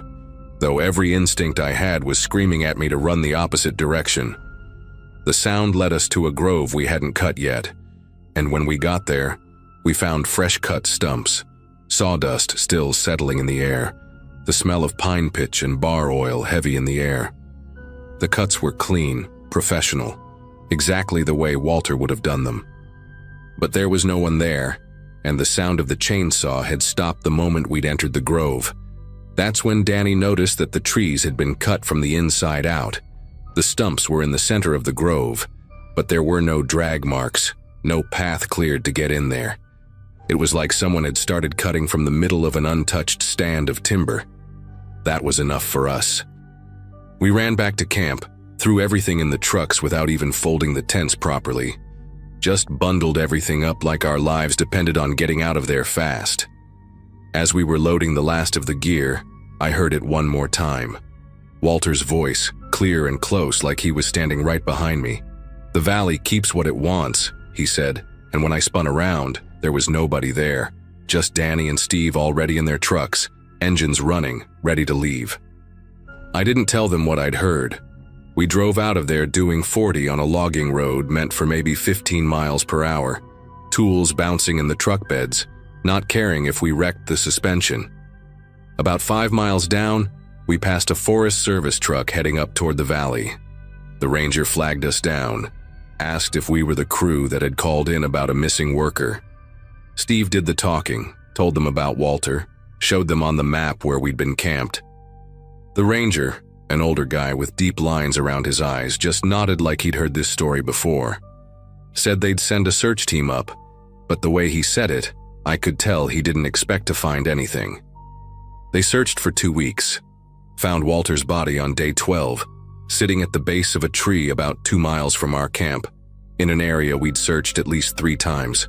though every instinct I had was screaming at me to run the opposite direction. The sound led us to a grove we hadn't cut yet, and when we got there, we found fresh-cut stumps, sawdust still settling in the air, the smell of pine pitch and bar oil heavy in the air. The cuts were clean, professional, exactly the way Walter would have done them. But there was no one there, and the sound of the chainsaw had stopped the moment we'd entered the grove. That's when Danny noticed that the trees had been cut from the inside out. The stumps were in the center of the grove, but there were no drag marks, no path cleared to get in there. It was like someone had started cutting from the middle of an untouched stand of timber. That was enough for us. We ran back to camp, threw everything in the trucks without even folding the tents properly. Just bundled everything up like our lives depended on getting out of there fast. As we were loading the last of the gear, I heard it one more time. Walter's voice, clear and close like he was standing right behind me. "The valley keeps what it wants," he said, and when I spun around, there was nobody there, just Danny and Steve already in their trucks, engines running, ready to leave. I didn't tell them what I'd heard. We drove out of there doing 40 on a logging road meant for maybe 15 miles per hour, tools bouncing in the truck beds, not caring if we wrecked the suspension. About 5 miles down, we passed a Forest Service truck heading up toward the valley. The ranger flagged us down, asked if we were the crew that had called in about a missing worker. Steve did the talking, told them about Walter, showed them on the map where we'd been camped. The ranger, an older guy with deep lines around his eyes, just nodded like he'd heard this story before. Said they'd send a search team up, but the way he said it, I could tell he didn't expect to find anything. They searched for 2 weeks, found Walter's body on day 12, sitting at the base of a tree about 2 miles from our camp, in an area we'd searched at least 3 times.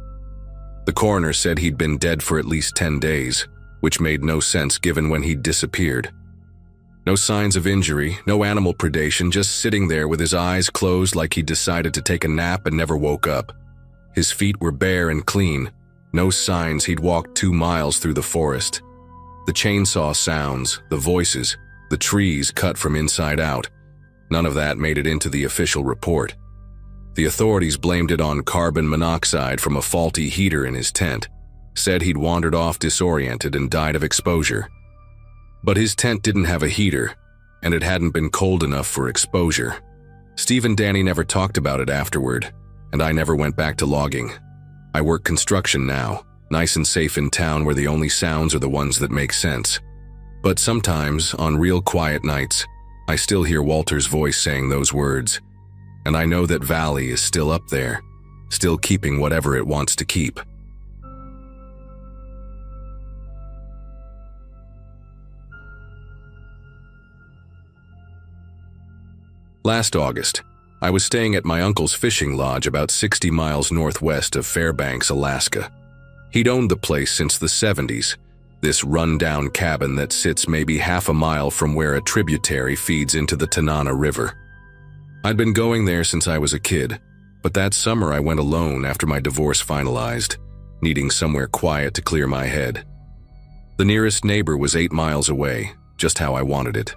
The coroner said he'd been dead for at least 10 days, which made no sense given when he'd disappeared. No signs of injury, no animal predation, just sitting there with his eyes closed like he'd decided to take a nap and never woke up. His feet were bare and clean, no signs he'd walked 2 miles through the forest. The chainsaw sounds, the voices, the trees cut from inside out, none of that made it into the official report. The authorities blamed it on carbon monoxide from a faulty heater in his tent, said he'd wandered off disoriented and died of exposure. But his tent didn't have a heater, and it hadn't been cold enough for exposure. Steve and Danny never talked about it afterward, and I never went back to logging. I work construction now, nice and safe in town where the only sounds are the ones that make sense. But sometimes, on real quiet nights, I still hear Walter's voice saying those words, and I know that Valley is still up there, still keeping whatever it wants to keep. Last August, I was staying at my uncle's fishing lodge about 60 miles northwest of Fairbanks, Alaska. He'd owned the place since the 70s, this run-down cabin that sits maybe half a mile from where a tributary feeds into the Tanana River. I'd been going there since I was a kid, but that summer I went alone after my divorce finalized, needing somewhere quiet to clear my head. The nearest neighbor was 8 miles away, just how I wanted it.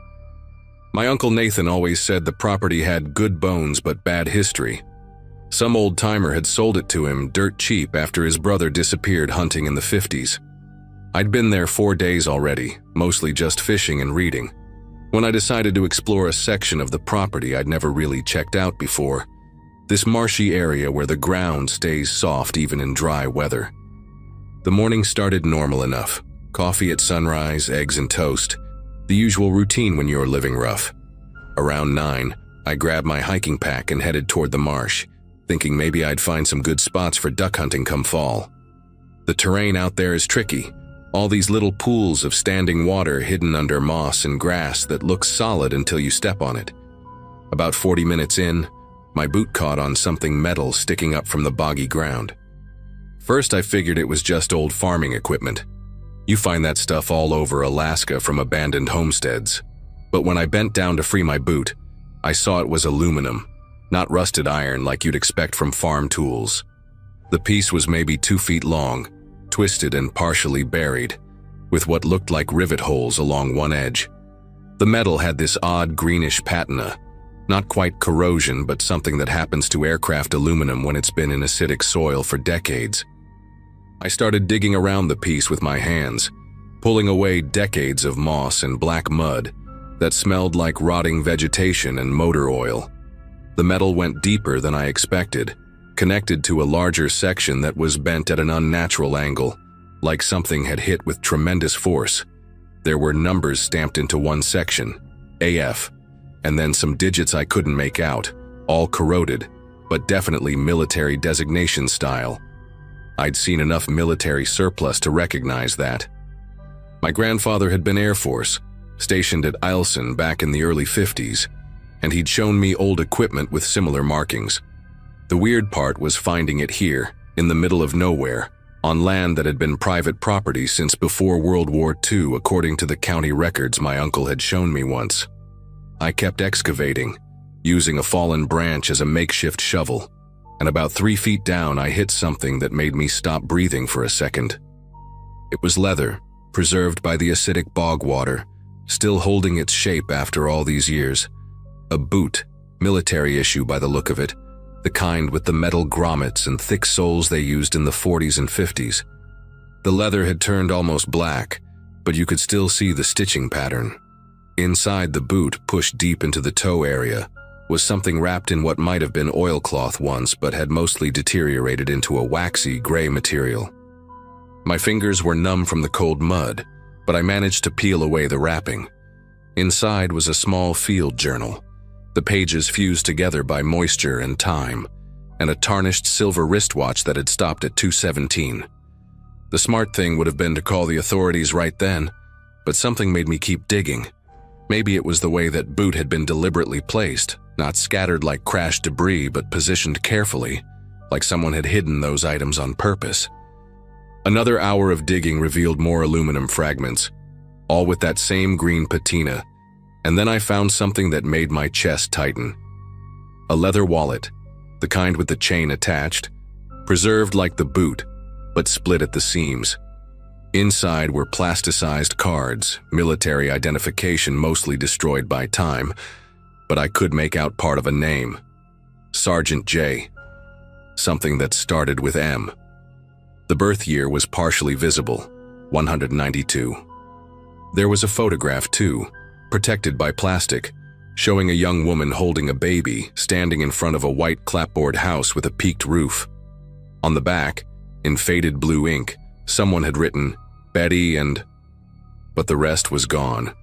My Uncle Nathan always said the property had good bones but bad history. Some old-timer had sold it to him dirt cheap after his brother disappeared hunting in the 50s. I'd been there 4 days already, mostly just fishing and reading, when I decided to explore a section of the property I'd never really checked out before, this marshy area where the ground stays soft even in dry weather. The morning started normal enough. Coffee at sunrise, eggs and toast, the usual routine when you're living rough. Around 9, I grabbed my hiking pack and headed toward the marsh, thinking maybe I'd find some good spots for duck hunting come fall. The terrain out there is tricky, All these little pools of standing water hidden under moss and grass that looks solid until you step on it. About 40 minutes in, my boot caught on something metal sticking up from the boggy ground. First, I figured it was just old farming equipment. You find that stuff all over Alaska from abandoned homesteads. But when I bent down to free my boot, I saw it was aluminum, not rusted iron like you'd expect from farm tools. The piece was maybe 2 feet long, twisted and partially buried, with what looked like rivet holes along one edge. The metal had this odd greenish patina, not quite corrosion, but something that happens to aircraft aluminum when it's been in acidic soil for decades. I started digging around the piece with my hands, pulling away decades of moss and black mud that smelled like rotting vegetation and motor oil. The metal went deeper than I expected, connected to a larger section that was bent at an unnatural angle, like something had hit with tremendous force. There were numbers stamped into one section, AF, and then some digits I couldn't make out, all corroded, but definitely military designation style. I'd seen enough military surplus to recognize that. My grandfather had been Air Force, stationed at Alaskan back in the early 50s, and he'd shown me old equipment with similar markings. The weird part was finding it here, in the middle of nowhere, on land that had been private property since before World War II, according to the county records my uncle had shown me once. I kept excavating, using a fallen branch as a makeshift shovel, and about 3 feet down I hit something that made me stop breathing for a second. It was leather, preserved by the acidic bog water, still holding its shape after all these years. A boot, military issue by the look of it, the kind with the metal grommets and thick soles they used in the 40s and 50s. The leather had turned almost black, but you could still see the stitching pattern. Inside the boot, pushed deep into the toe area, was something wrapped in what might have been oilcloth once but had mostly deteriorated into a waxy gray material. My fingers were numb from the cold mud, but I managed to peel away the wrapping. Inside was a small field journal, the pages fused together by moisture and time, and a tarnished silver wristwatch that had stopped at 2:17. The smart thing would have been to call the authorities right then, but something made me keep digging. Maybe it was the way that boot had been deliberately placed, not scattered like crashed debris, but positioned carefully, like someone had hidden those items on purpose. Another hour of digging revealed more aluminum fragments, all with that same green patina, and then I found something that made my chest tighten. A leather wallet, the kind with the chain attached, preserved like the boot, but split at the seams. Inside were plasticized cards, military identification mostly destroyed by time, but I could make out part of a name. Sergeant J. Something that started with M. The birth year was partially visible, 192. There was a photograph too, protected by plastic, showing a young woman holding a baby standing in front of a white clapboard house with a peaked roof. On the back, in faded blue ink, someone had written, Betty but the rest was gone.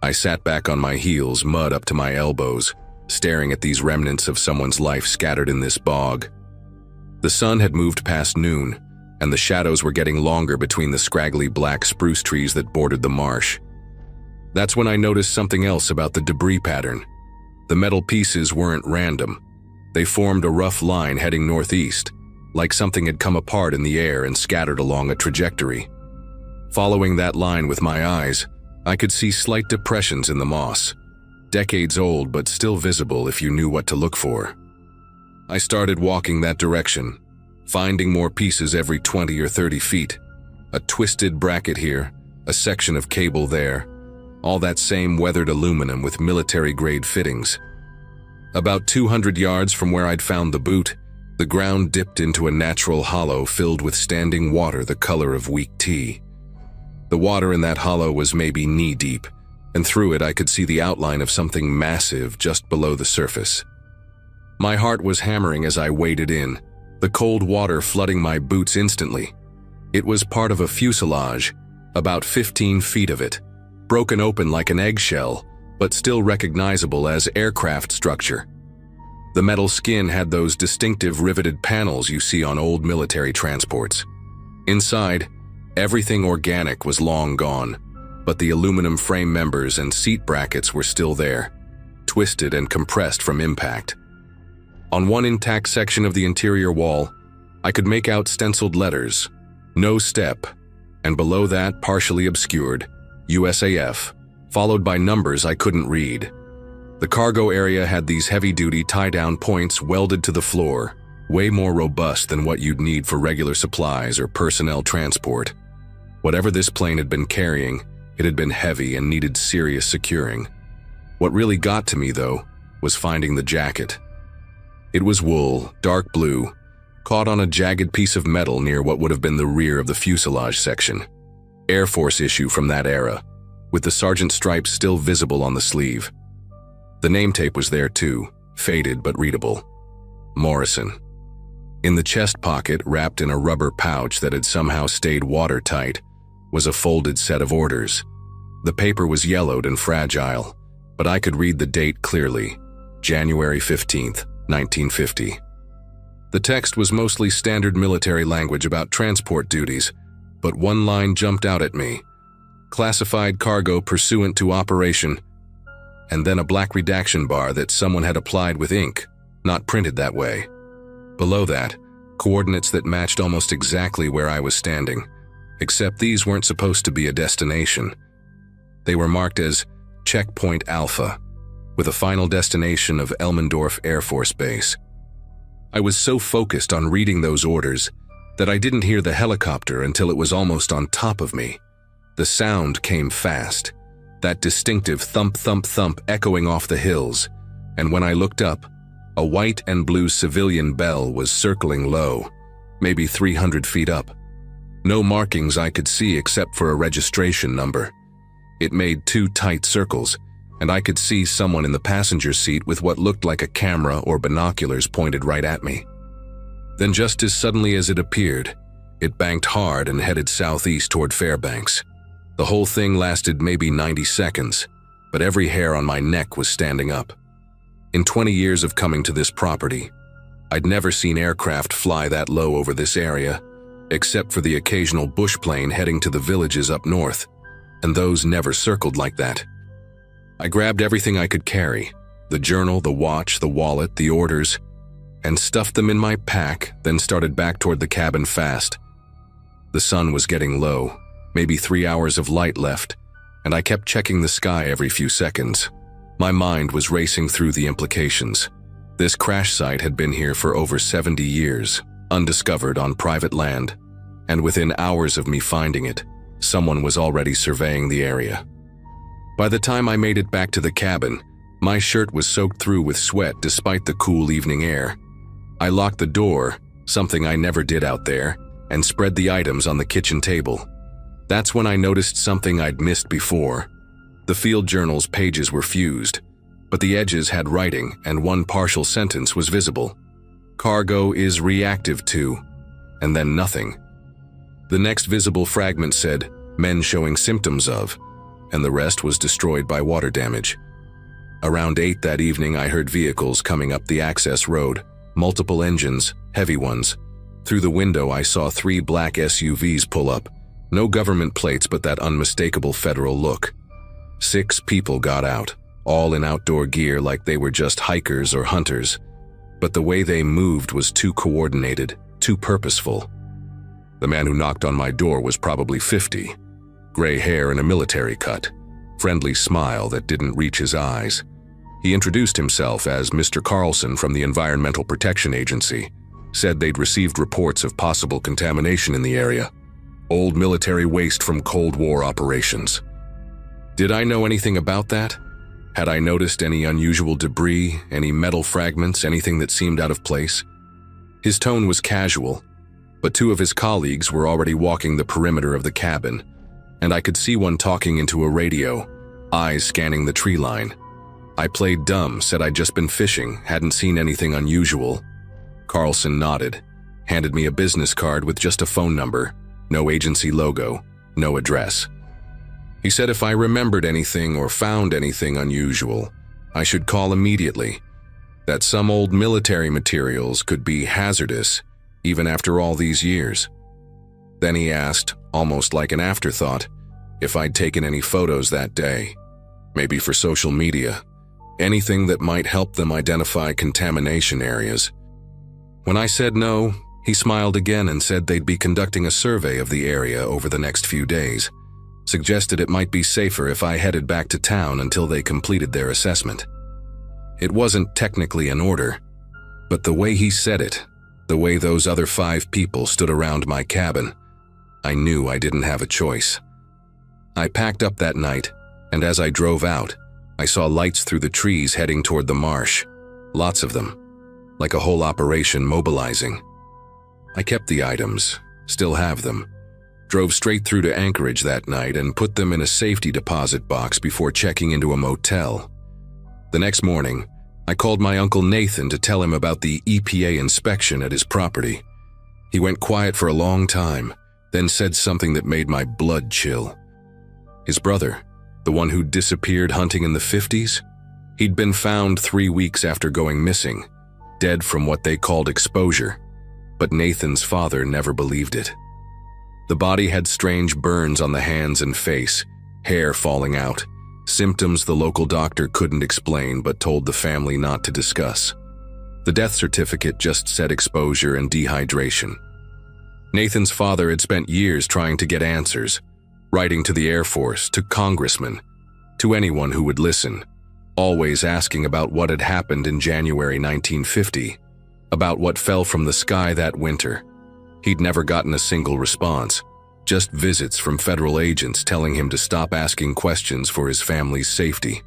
I sat back on my heels, mud up to my elbows, staring at these remnants of someone's life scattered in this bog. The sun had moved past noon, and the shadows were getting longer between the scraggly black spruce trees that bordered the marsh. That's when I noticed something else about the debris pattern. The metal pieces weren't random. They formed a rough line heading northeast, like something had come apart in the air and scattered along a trajectory. Following that line with my eyes, I could see slight depressions in the moss, decades old but still visible if you knew what to look for. I started walking that direction, finding more pieces every 20 or 30 feet. A twisted bracket here, a section of cable there, all that same weathered aluminum with military-grade fittings. About 200 yards from where I'd found the boot, the ground dipped into a natural hollow filled with standing water the color of weak tea. The water in that hollow was maybe knee-deep, and through it I could see the outline of something massive just below the surface. My heart was hammering as I waded in, the cold water flooding my boots instantly. It was part of a fuselage, about 15 feet of it, broken open like an eggshell, but still recognizable as aircraft structure. The metal skin had those distinctive riveted panels you see on old military transports. Inside, Everything organic was long gone, but the aluminum frame members and seat brackets were still there, twisted and compressed from impact. On one intact section of the interior wall, I could make out stenciled letters, "No Step," and below that, partially obscured, USAF, followed by numbers I couldn't read. The cargo area had these heavy-duty tie-down points welded to the floor, way more robust than what you'd need for regular supplies or personnel transport. Whatever this plane had been carrying, it had been heavy and needed serious securing. What really got to me, though, was finding the jacket. It was wool, dark blue, caught on a jagged piece of metal near what would have been the rear of the fuselage section. Air Force issue from that era, with the sergeant stripes still visible on the sleeve. The name tape was there too, faded but readable. Morrison. In the chest pocket, wrapped in a rubber pouch that had somehow stayed watertight, was a folded set of orders. The paper was yellowed and fragile, but I could read the date clearly, January 15th, 1950. The text was mostly standard military language about transport duties, but one line jumped out at me. Classified cargo pursuant to operation, and then a black redaction bar that someone had applied with ink, not printed that way. Below that, coordinates that matched almost exactly where I was standing, except these weren't supposed to be a destination. They were marked as Checkpoint Alpha, with a final destination of Elmendorf Air Force Base. I was so focused on reading those orders that I didn't hear the helicopter until it was almost on top of me. The sound came fast, that distinctive thump, thump, thump echoing off the hills, and when I looked up, a white and blue civilian bell was circling low, maybe 300 feet up. No markings I could see except for a registration number. It made two tight circles, and I could see someone in the passenger seat with what looked like a camera or binoculars pointed right at me. Then just as suddenly as it appeared, it banked hard and headed southeast toward Fairbanks. The whole thing lasted maybe 90 seconds, but every hair on my neck was standing up. In 20 years of coming to this property, I'd never seen aircraft fly that low over this area, except for the occasional bush plane heading to the villages up north, and those never circled like that. I grabbed everything I could carry, the journal, the watch, the wallet, the orders, and stuffed them in my pack, then started back toward the cabin fast. The sun was getting low, maybe 3 hours of light left, and I kept checking the sky every few seconds. My mind was racing through the implications. This crash site had been here for over 70 years, undiscovered on private land, and within hours of me finding it, someone was already surveying the area. By the time I made it back to the cabin, my shirt was soaked through with sweat despite the cool evening air. I locked the door, something I never did out there, and spread the items on the kitchen table. That's when I noticed something I'd missed before. The field journal's pages were fused, but the edges had writing and one partial sentence was visible. Cargo is reactive to, and then nothing. The next visible fragment said, men showing symptoms of, and the rest was destroyed by water damage. Around 8 that evening, I heard vehicles coming up the access road, multiple engines, heavy ones. Through the window, I saw 3 black SUVs pull up, no government plates but that unmistakable federal look. 6 people got out, all in outdoor gear like they were just hikers or hunters, but the way they moved was too coordinated, too purposeful. The man who knocked on my door was probably 50. Gray hair and a military cut, friendly smile that didn't reach his eyes. He introduced himself as Mr. Carlson from the Environmental Protection Agency, said they'd received reports of possible contamination in the area, old military waste from Cold War operations. Did I know anything about that? Had I noticed any unusual debris, any metal fragments, anything that seemed out of place? His tone was casual, but 2 of his colleagues were already walking the perimeter of the cabin, and I could see one talking into a radio, eyes scanning the tree line. I played dumb, said I'd just been fishing, hadn't seen anything unusual. Carlson nodded, handed me a business card with just a phone number, no agency logo, no address. He said if I remembered anything or found anything unusual, I should call immediately, that some old military materials could be hazardous even after all these years. Then he asked, almost like an afterthought, if I'd taken any photos that day, maybe for social media, anything that might help them identify contamination areas. When I said no, he smiled again and said they'd be conducting a survey of the area over the next few days, suggested it might be safer if I headed back to town until they completed their assessment. It wasn't technically an order, but the way he said it, the way those other 5 people stood around my cabin, I knew I didn't have a choice. I packed up that night, and as I drove out, I saw lights through the trees heading toward the marsh, lots of them, like a whole operation mobilizing. I kept the items, still have them, drove straight through to Anchorage that night and put them in a safety deposit box before checking into a motel. The next morning, I called my Uncle Nathan to tell him about the EPA inspection at his property. He went quiet for a long time, then said something that made my blood chill. His brother, the one who disappeared hunting in the 50s, he'd been found 3 weeks after going missing, dead from what they called exposure, but Nathan's father never believed it. The body had strange burns on the hands and face, hair falling out, symptoms the local doctor couldn't explain but told the family not to discuss. The death certificate just said exposure and dehydration. Nathan's father had spent years trying to get answers, writing to the Air Force, to congressmen, to anyone who would listen, always asking about what had happened in January 1950, about what fell from the sky that winter. He'd never gotten a single response, just visits from federal agents telling him to stop asking questions for his family's safety.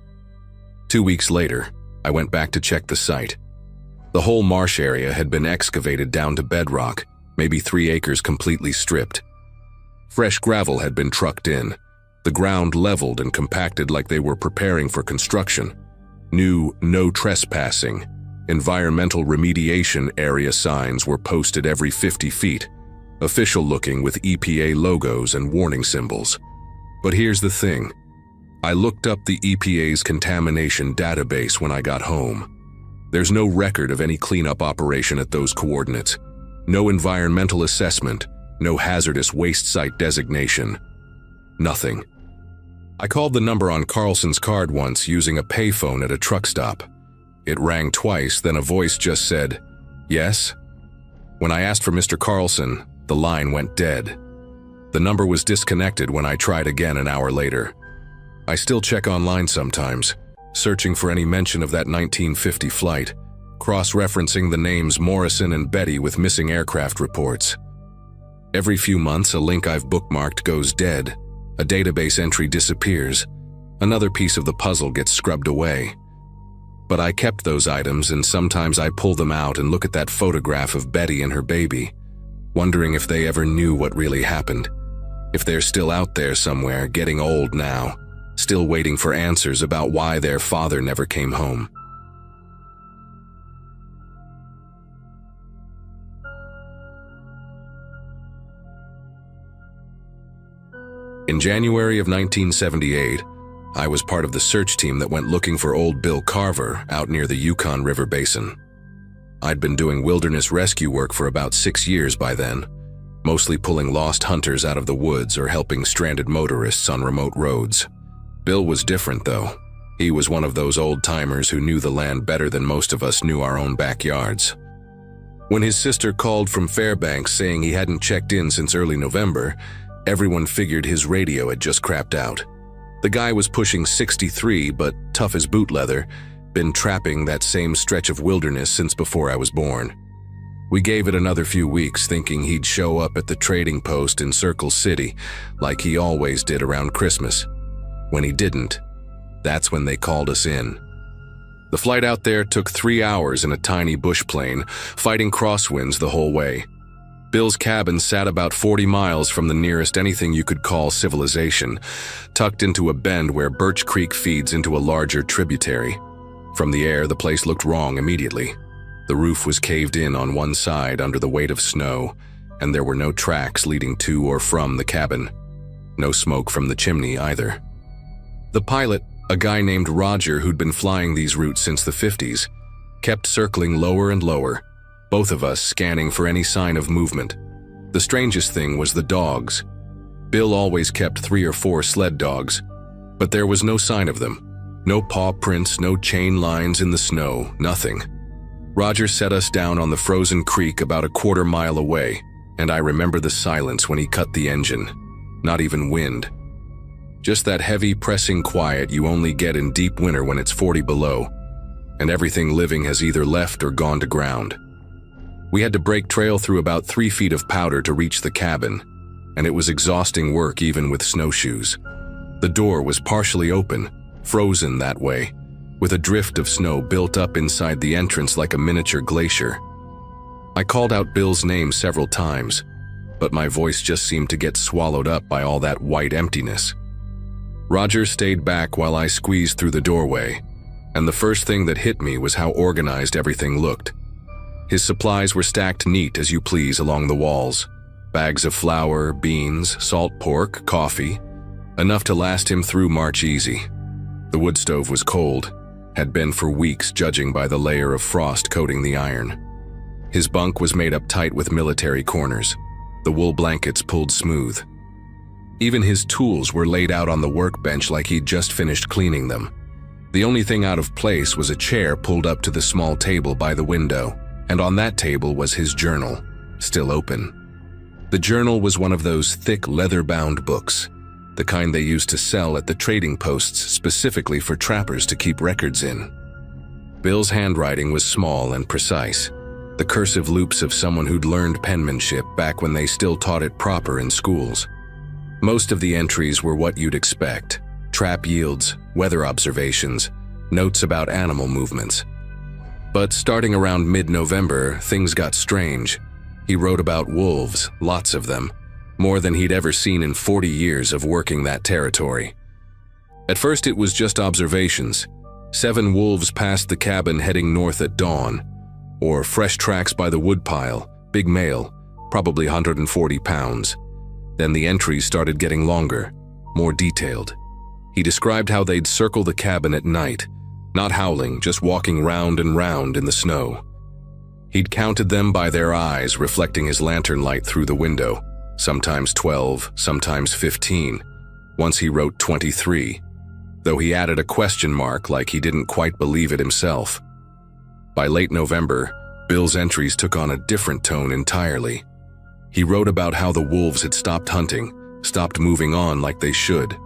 2 weeks later, I went back to check the site. The whole marsh area had been excavated down to bedrock, maybe 3 acres completely stripped. Fresh gravel had been trucked in, the ground leveled and compacted like they were preparing for construction. New "no trespassing," environmental remediation area signs were posted every 50 feet, official looking with EPA logos and warning symbols. But here's the thing. I looked up the EPA's contamination database when I got home. There's no record of any cleanup operation at those coordinates, no environmental assessment, no hazardous waste site designation. Nothing. I called the number on Carlson's card once using a payphone at a truck stop. It rang twice, then a voice just said, "Yes?" When I asked for Mr. Carlson, the line went dead. The number was disconnected when I tried again an hour later. I still check online sometimes, searching for any mention of that 1950 flight, cross-referencing the names Morrison and Betty with missing aircraft reports. Every few months, a link I've bookmarked goes dead, a database entry disappears, another piece of the puzzle gets scrubbed away. But I kept those items, and sometimes I pull them out and look at that photograph of Betty and her baby, wondering if they ever knew what really happened, if they're still out there somewhere, getting old now, still waiting for answers about why their father never came home. In January of 1978, I was part of the search team that went looking for old Bill Carver out near the Yukon River Basin. I'd been doing wilderness rescue work for about 6 years by then, mostly pulling lost hunters out of the woods or helping stranded motorists on remote roads. Bill was different, though. He was one of those old-timers who knew the land better than most of us knew our own backyards. When his sister called from Fairbanks saying he hadn't checked in since early November, everyone figured his radio had just crapped out. The guy was pushing 63, but tough as boot leather, been trapping that same stretch of wilderness since before I was born. We gave it another few weeks, thinking he'd show up at the trading post in Circle City, like he always did around Christmas. When he didn't, that's when they called us in. The flight out there took 3 hours in a tiny bush plane, fighting crosswinds the whole way. Bill's cabin sat about 40 miles from the nearest anything you could call civilization, tucked into a bend where Birch Creek feeds into a larger tributary. From the air, the place looked wrong immediately. The roof was caved in on one side under the weight of snow, and there were no tracks leading to or from the cabin. No smoke from the chimney either. The pilot, a guy named Roger who'd been flying these routes since the 50s, kept circling lower and lower, both of us scanning for any sign of movement. The strangest thing was the dogs. Bill always kept 3 or 4 sled dogs, but there was no sign of them. No paw prints, no chain lines in the snow, nothing. Roger set us down on the frozen creek about a quarter mile away, and I remember the silence when he cut the engine. Not even wind. Just that heavy, pressing quiet you only get in deep winter when it's 40 below, and everything living has either left or gone to ground. We had to break trail through about 3 feet of powder to reach the cabin, and it was exhausting work even with snowshoes. The door was partially open, frozen that way, with a drift of snow built up inside the entrance like a miniature glacier. I called out Bill's name several times, but my voice just seemed to get swallowed up by all that white emptiness. Roger stayed back while I squeezed through the doorway, and the first thing that hit me was how organized everything looked. His supplies were stacked neat as you please along the walls. Bags of flour, beans, salt pork, coffee, enough to last him through March easy. The wood stove was cold, had been for weeks judging by the layer of frost coating the iron. His bunk was made up tight with military corners, the wool blankets pulled smooth. Even his tools were laid out on the workbench like he'd just finished cleaning them. The only thing out of place was a chair pulled up to the small table by the window, and on that table was his journal, still open. The journal was one of those thick leather-bound books, the kind they used to sell at the trading posts specifically for trappers to keep records in. Bill's handwriting was small and precise, the cursive loops of someone who'd learned penmanship back when they still taught it proper in schools. Most of the entries were what you'd expect: trap yields, weather observations, notes about animal movements. But starting around mid-November, things got strange. He wrote about wolves, lots of them, more than he'd ever seen in 40 years of working that territory. At first it was just observations. 7 wolves passed the cabin heading north at dawn, or fresh tracks by the woodpile, big male, probably 140 pounds. Then the entries started getting longer, more detailed. He described how they'd circle the cabin at night, not howling, just walking round and round in the snow. He'd counted them by their eyes reflecting his lantern light through the window, sometimes 12, sometimes 15. Once he wrote 23, though he added a question mark like he didn't quite believe it himself. By late November, Bill's entries took on a different tone entirely. He wrote about how the wolves had stopped hunting, stopped moving on like they should.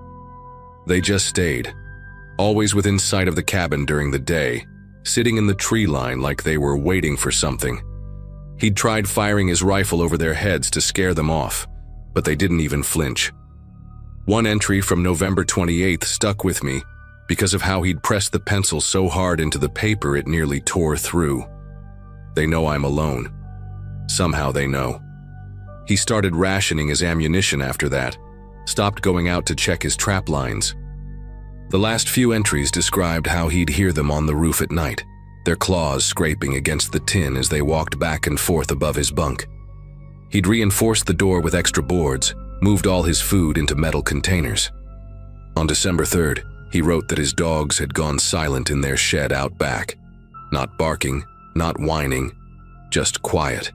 They just stayed, always within sight of the cabin during the day, sitting in the tree line like they were waiting for something. He'd tried firing his rifle over their heads to scare them off, but they didn't even flinch. One entry from November 28th stuck with me because of how he'd pressed the pencil so hard into the paper it nearly tore through. They know I'm alone. Somehow they know. He started rationing his ammunition after that, stopped going out to check his trap lines. The last few entries described how he'd hear them on the roof at night, their claws scraping against the tin as they walked back and forth above his bunk. He'd reinforced the door with extra boards, moved all his food into metal containers. On December 3rd, he wrote that his dogs had gone silent in their shed out back. Not barking, not whining, just quiet.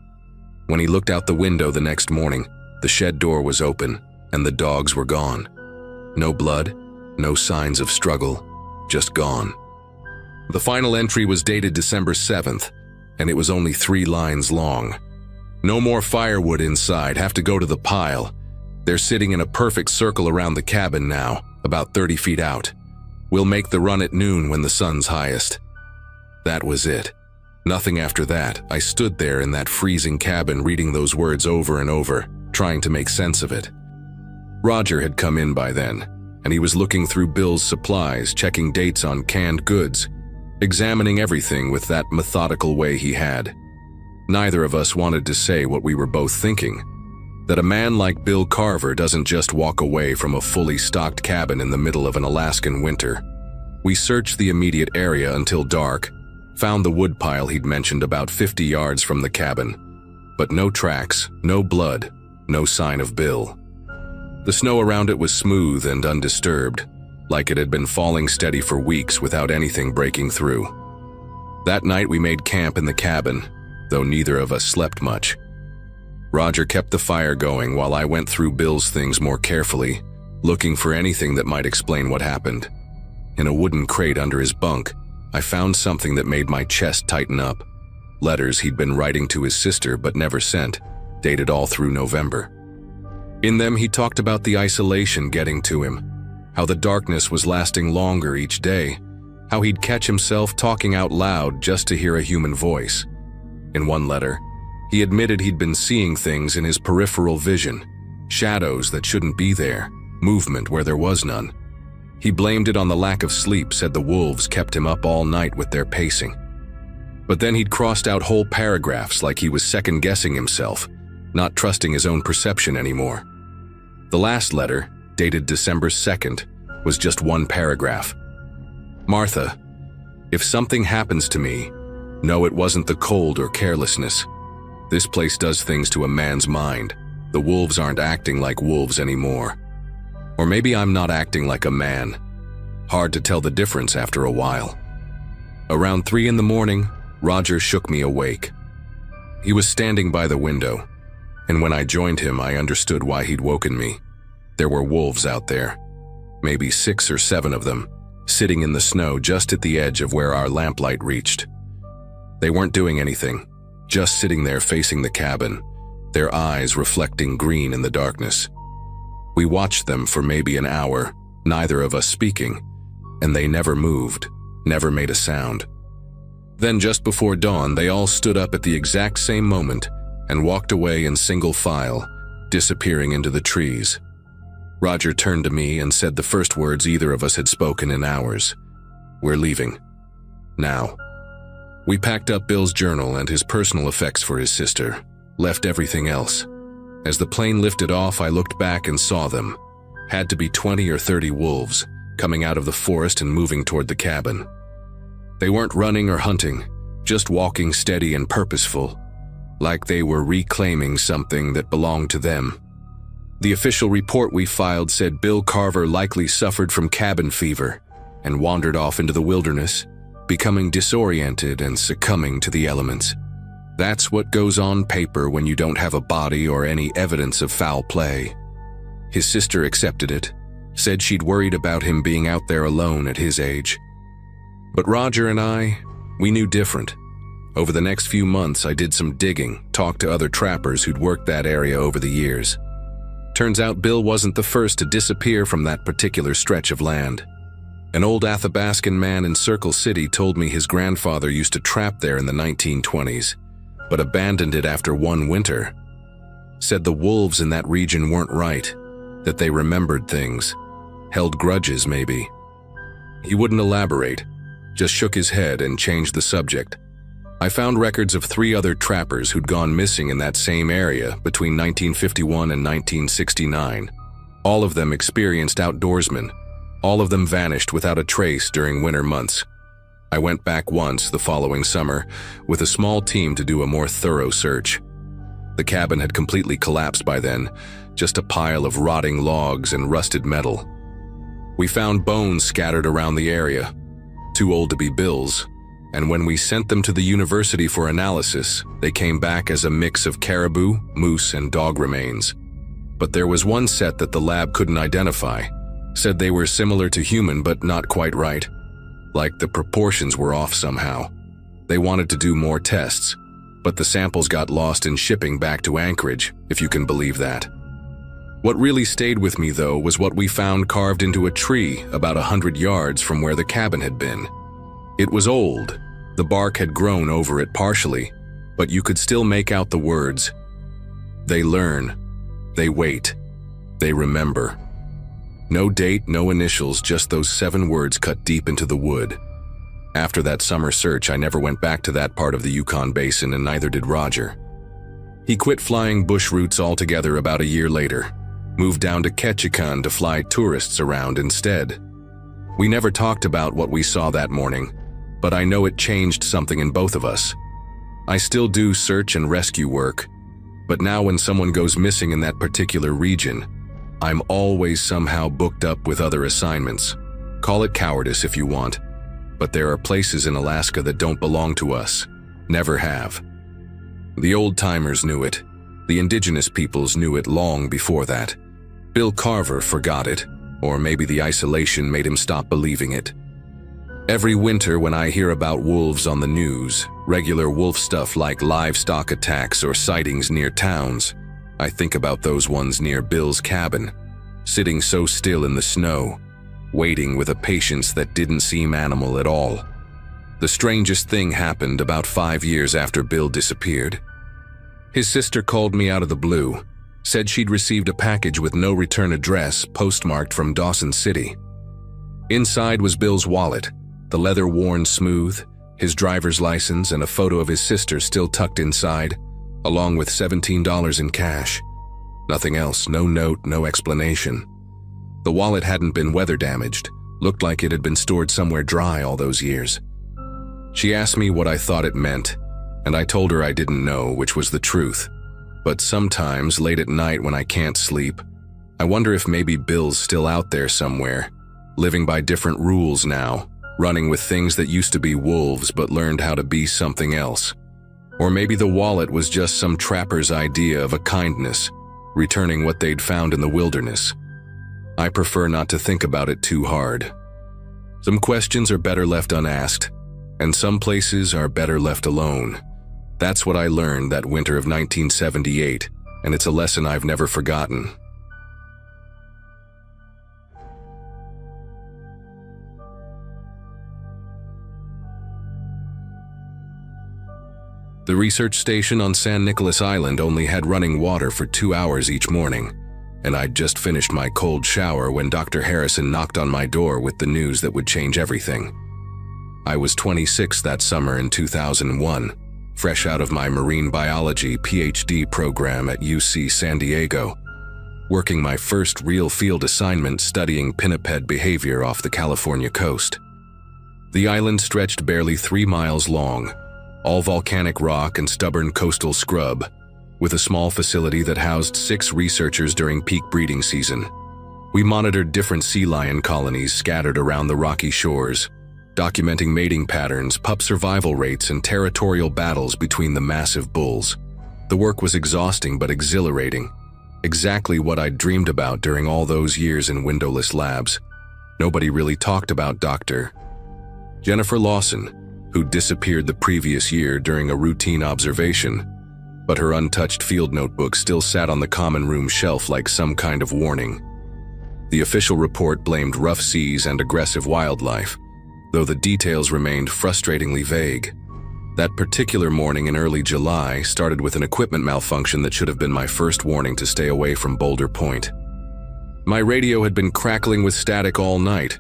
When he looked out the window the next morning, the shed door was open and the dogs were gone. No blood, no signs of struggle, just gone. The final entry was dated December 7th, and it was only 3 lines long. No more firewood inside, have to go to the pile. They're sitting in a perfect circle around the cabin now, about 30 feet out. We'll make the run at noon when the sun's highest. That was it. Nothing after that. I stood there in that freezing cabin reading those words over and over, trying to make sense of it. Roger had come in by then, and he was looking through Bill's supplies, checking dates on canned goods, examining everything with that methodical way he had. Neither of us wanted to say what we were both thinking, that a man like Bill Carver doesn't just walk away from a fully stocked cabin in the middle of an Alaskan winter. We searched the immediate area until dark, found the woodpile he'd mentioned about 50 yards from the cabin, but no tracks, no blood, no sign of Bill. The snow around it was smooth and undisturbed, like it had been falling steady for weeks without anything breaking through. That night we made camp in the cabin, though neither of us slept much. Roger kept the fire going while I went through Bill's things more carefully, looking for anything that might explain what happened. In a wooden crate under his bunk, I found something that made my chest tighten up. Letters he'd been writing to his sister but never sent, dated all through November. In them, he talked about the isolation getting to him, how the darkness was lasting longer each day, how he'd catch himself talking out loud just to hear a human voice. In one letter, he admitted he'd been seeing things in his peripheral vision, shadows that shouldn't be there, movement where there was none. He blamed it on the lack of sleep, said the wolves kept him up all night with their pacing. But then he'd crossed out whole paragraphs like he was second-guessing himself, not trusting his own perception anymore. The last letter, dated December 2nd, was just one paragraph. Martha, if something happens to me, know it wasn't the cold or carelessness. This place does things to a man's mind. The wolves aren't acting like wolves anymore. Or maybe I'm not acting like a man. Hard to tell the difference after a while. Around 3 in the morning, Roger shook me awake. He was standing by the window, and when I joined him, I understood why he'd woken me. There were wolves out there, maybe 6 or 7 of them, sitting in the snow just at the edge of where our lamplight reached. They weren't doing anything, just sitting there facing the cabin, their eyes reflecting green in the darkness. We watched them for maybe an hour, neither of us speaking, and they never moved, never made a sound. Then just before dawn, they all stood up at the exact same moment and walked away in single file, disappearing into the trees. Roger turned to me and said the first words either of us had spoken in hours. We're leaving. Now. We packed up Bill's journal and his personal effects for his sister, left everything else. As the plane lifted off, I looked back and saw them. Had to be 20 or 30 wolves, coming out of the forest and moving toward the cabin. They weren't running or hunting, just walking steady and purposeful, like they were reclaiming something that belonged to them. The official report we filed said Bill Carver likely suffered from cabin fever and wandered off into the wilderness, becoming disoriented and succumbing to the elements. That's what goes on paper when you don't have a body or any evidence of foul play. His sister accepted it, said she'd worried about him being out there alone at his age. But Roger and I, we knew different. Over the next few months, I did some digging, talked to other trappers who'd worked that area over the years. Turns out Bill wasn't the first to disappear from that particular stretch of land. An old Athabaskan man in Circle City told me his grandfather used to trap there in the 1920s, but abandoned it after one winter. Said the wolves in that region weren't right, that they remembered things, held grudges maybe. He wouldn't elaborate, just shook his head and changed the subject. I found records of 3 other trappers who'd gone missing in that same area between 1951 and 1969. All of them experienced outdoorsmen. All of them vanished without a trace during winter months. I went back once the following summer with a small team to do a more thorough search. The cabin had completely collapsed by then, just a pile of rotting logs and rusted metal. We found bones scattered around the area, too old to be Bill's, and when we sent them to the university for analysis, they came back as a mix of caribou, moose, and dog remains. But there was one set that the lab couldn't identify, said they were similar to human but not quite right. Like the proportions were off somehow. They wanted to do more tests, but the samples got lost in shipping back to Anchorage, if you can believe that. What really stayed with me, though, was what we found carved into a tree about 100 yards from where the cabin had been. It was old. The bark had grown over it partially, but you could still make out the words. They learn. They wait. They remember. No date, no initials, just those 7 words cut deep into the wood. After that summer search, I never went back to that part of the Yukon Basin, and neither did Roger. He quit flying bush routes altogether about a year later, moved down to Ketchikan to fly tourists around instead. We never talked about what we saw that morning, but I know it changed something in both of us. I still do search and rescue work, but now when someone goes missing in that particular region, I'm always somehow booked up with other assignments. Call it cowardice if you want, but there are places in Alaska that don't belong to us, never have. The old-timers knew it, The indigenous peoples knew it long before that. Bill Carver forgot it, or maybe the isolation made him stop believing it. Every winter when I hear about wolves on the news, regular wolf stuff like livestock attacks or sightings near towns, I think about those ones near Bill's cabin, sitting so still in the snow, waiting with a patience that didn't seem animal at all. The strangest thing happened about 5 years after Bill disappeared. His sister called me out of the blue, said she'd received a package with no return address postmarked from Dawson City. Inside was Bill's wallet, the leather worn smooth, his driver's license and a photo of his sister still tucked inside, along with $17 in cash. Nothing else, no note, no explanation. The wallet hadn't been weather damaged, looked like it had been stored somewhere dry all those years. She asked me what I thought it meant, and I told her I didn't know, which was the truth. But sometimes, late at night when I can't sleep, I wonder if maybe Bill's still out there somewhere, living by different rules now, running with things that used to be wolves but learned how to be something else. Or maybe the wallet was just some trapper's idea of a kindness, returning what they'd found in the wilderness. I prefer not to think about it too hard. Some questions are better left unasked, and some places are better left alone. That's what I learned that winter of 1978, and it's a lesson I've never forgotten. The research station on San Nicolas Island only had running water for 2 hours each morning, and I'd just finished my cold shower when Dr. Harrison knocked on my door with the news that would change everything. I was 26 that summer in 2001, fresh out of my marine biology PhD program at UC San Diego, working my first real field assignment studying pinniped behavior off the California coast. The island stretched barely 3 miles long, all volcanic rock and stubborn coastal scrub, with a small facility that housed 6 researchers during peak breeding season. We monitored different sea lion colonies scattered around the rocky shores, documenting mating patterns, pup survival rates, and territorial battles between the massive bulls. The work was exhausting but exhilarating, exactly what I'd dreamed about during all those years in windowless labs. Nobody really talked about Dr. Jennifer Lawson, who disappeared the previous year during a routine observation, but her untouched field notebook still sat on the common room shelf like some kind of warning. The official report blamed rough seas and aggressive wildlife, though the details remained frustratingly vague. That particular morning in early July started with an equipment malfunction that should have been my first warning to stay away from Boulder Point. My radio had been crackling with static all night,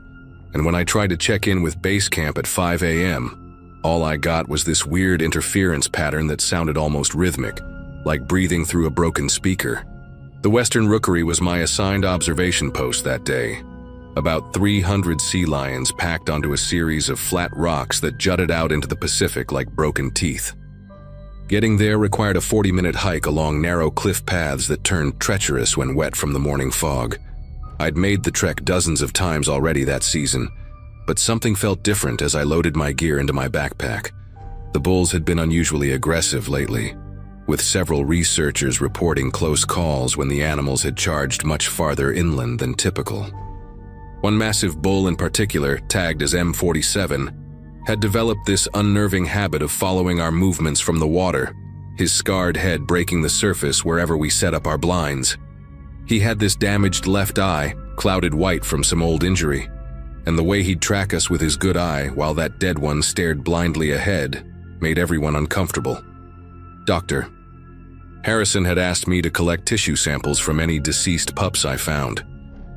and when I tried to check in with base camp at 5 a.m., all I got was this weird interference pattern that sounded almost rhythmic, like breathing through a broken speaker. The Western Rookery was my assigned observation post that day. About 300 sea lions packed onto a series of flat rocks that jutted out into the Pacific like broken teeth. Getting there required a 40-minute hike along narrow cliff paths that turned treacherous when wet from the morning fog. I'd made the trek dozens of times already that season, but something felt different as I loaded my gear into my backpack. The bulls had been unusually aggressive lately, with several researchers reporting close calls when the animals had charged much farther inland than typical. One massive bull in particular, tagged as M47, had developed this unnerving habit of following our movements from the water, his scarred head breaking the surface wherever we set up our blinds. He had this damaged left eye, clouded white from some old injury, and the way he'd track us with his good eye while that dead one stared blindly ahead made everyone uncomfortable. Dr. Harrison had asked me to collect tissue samples from any deceased pups I found,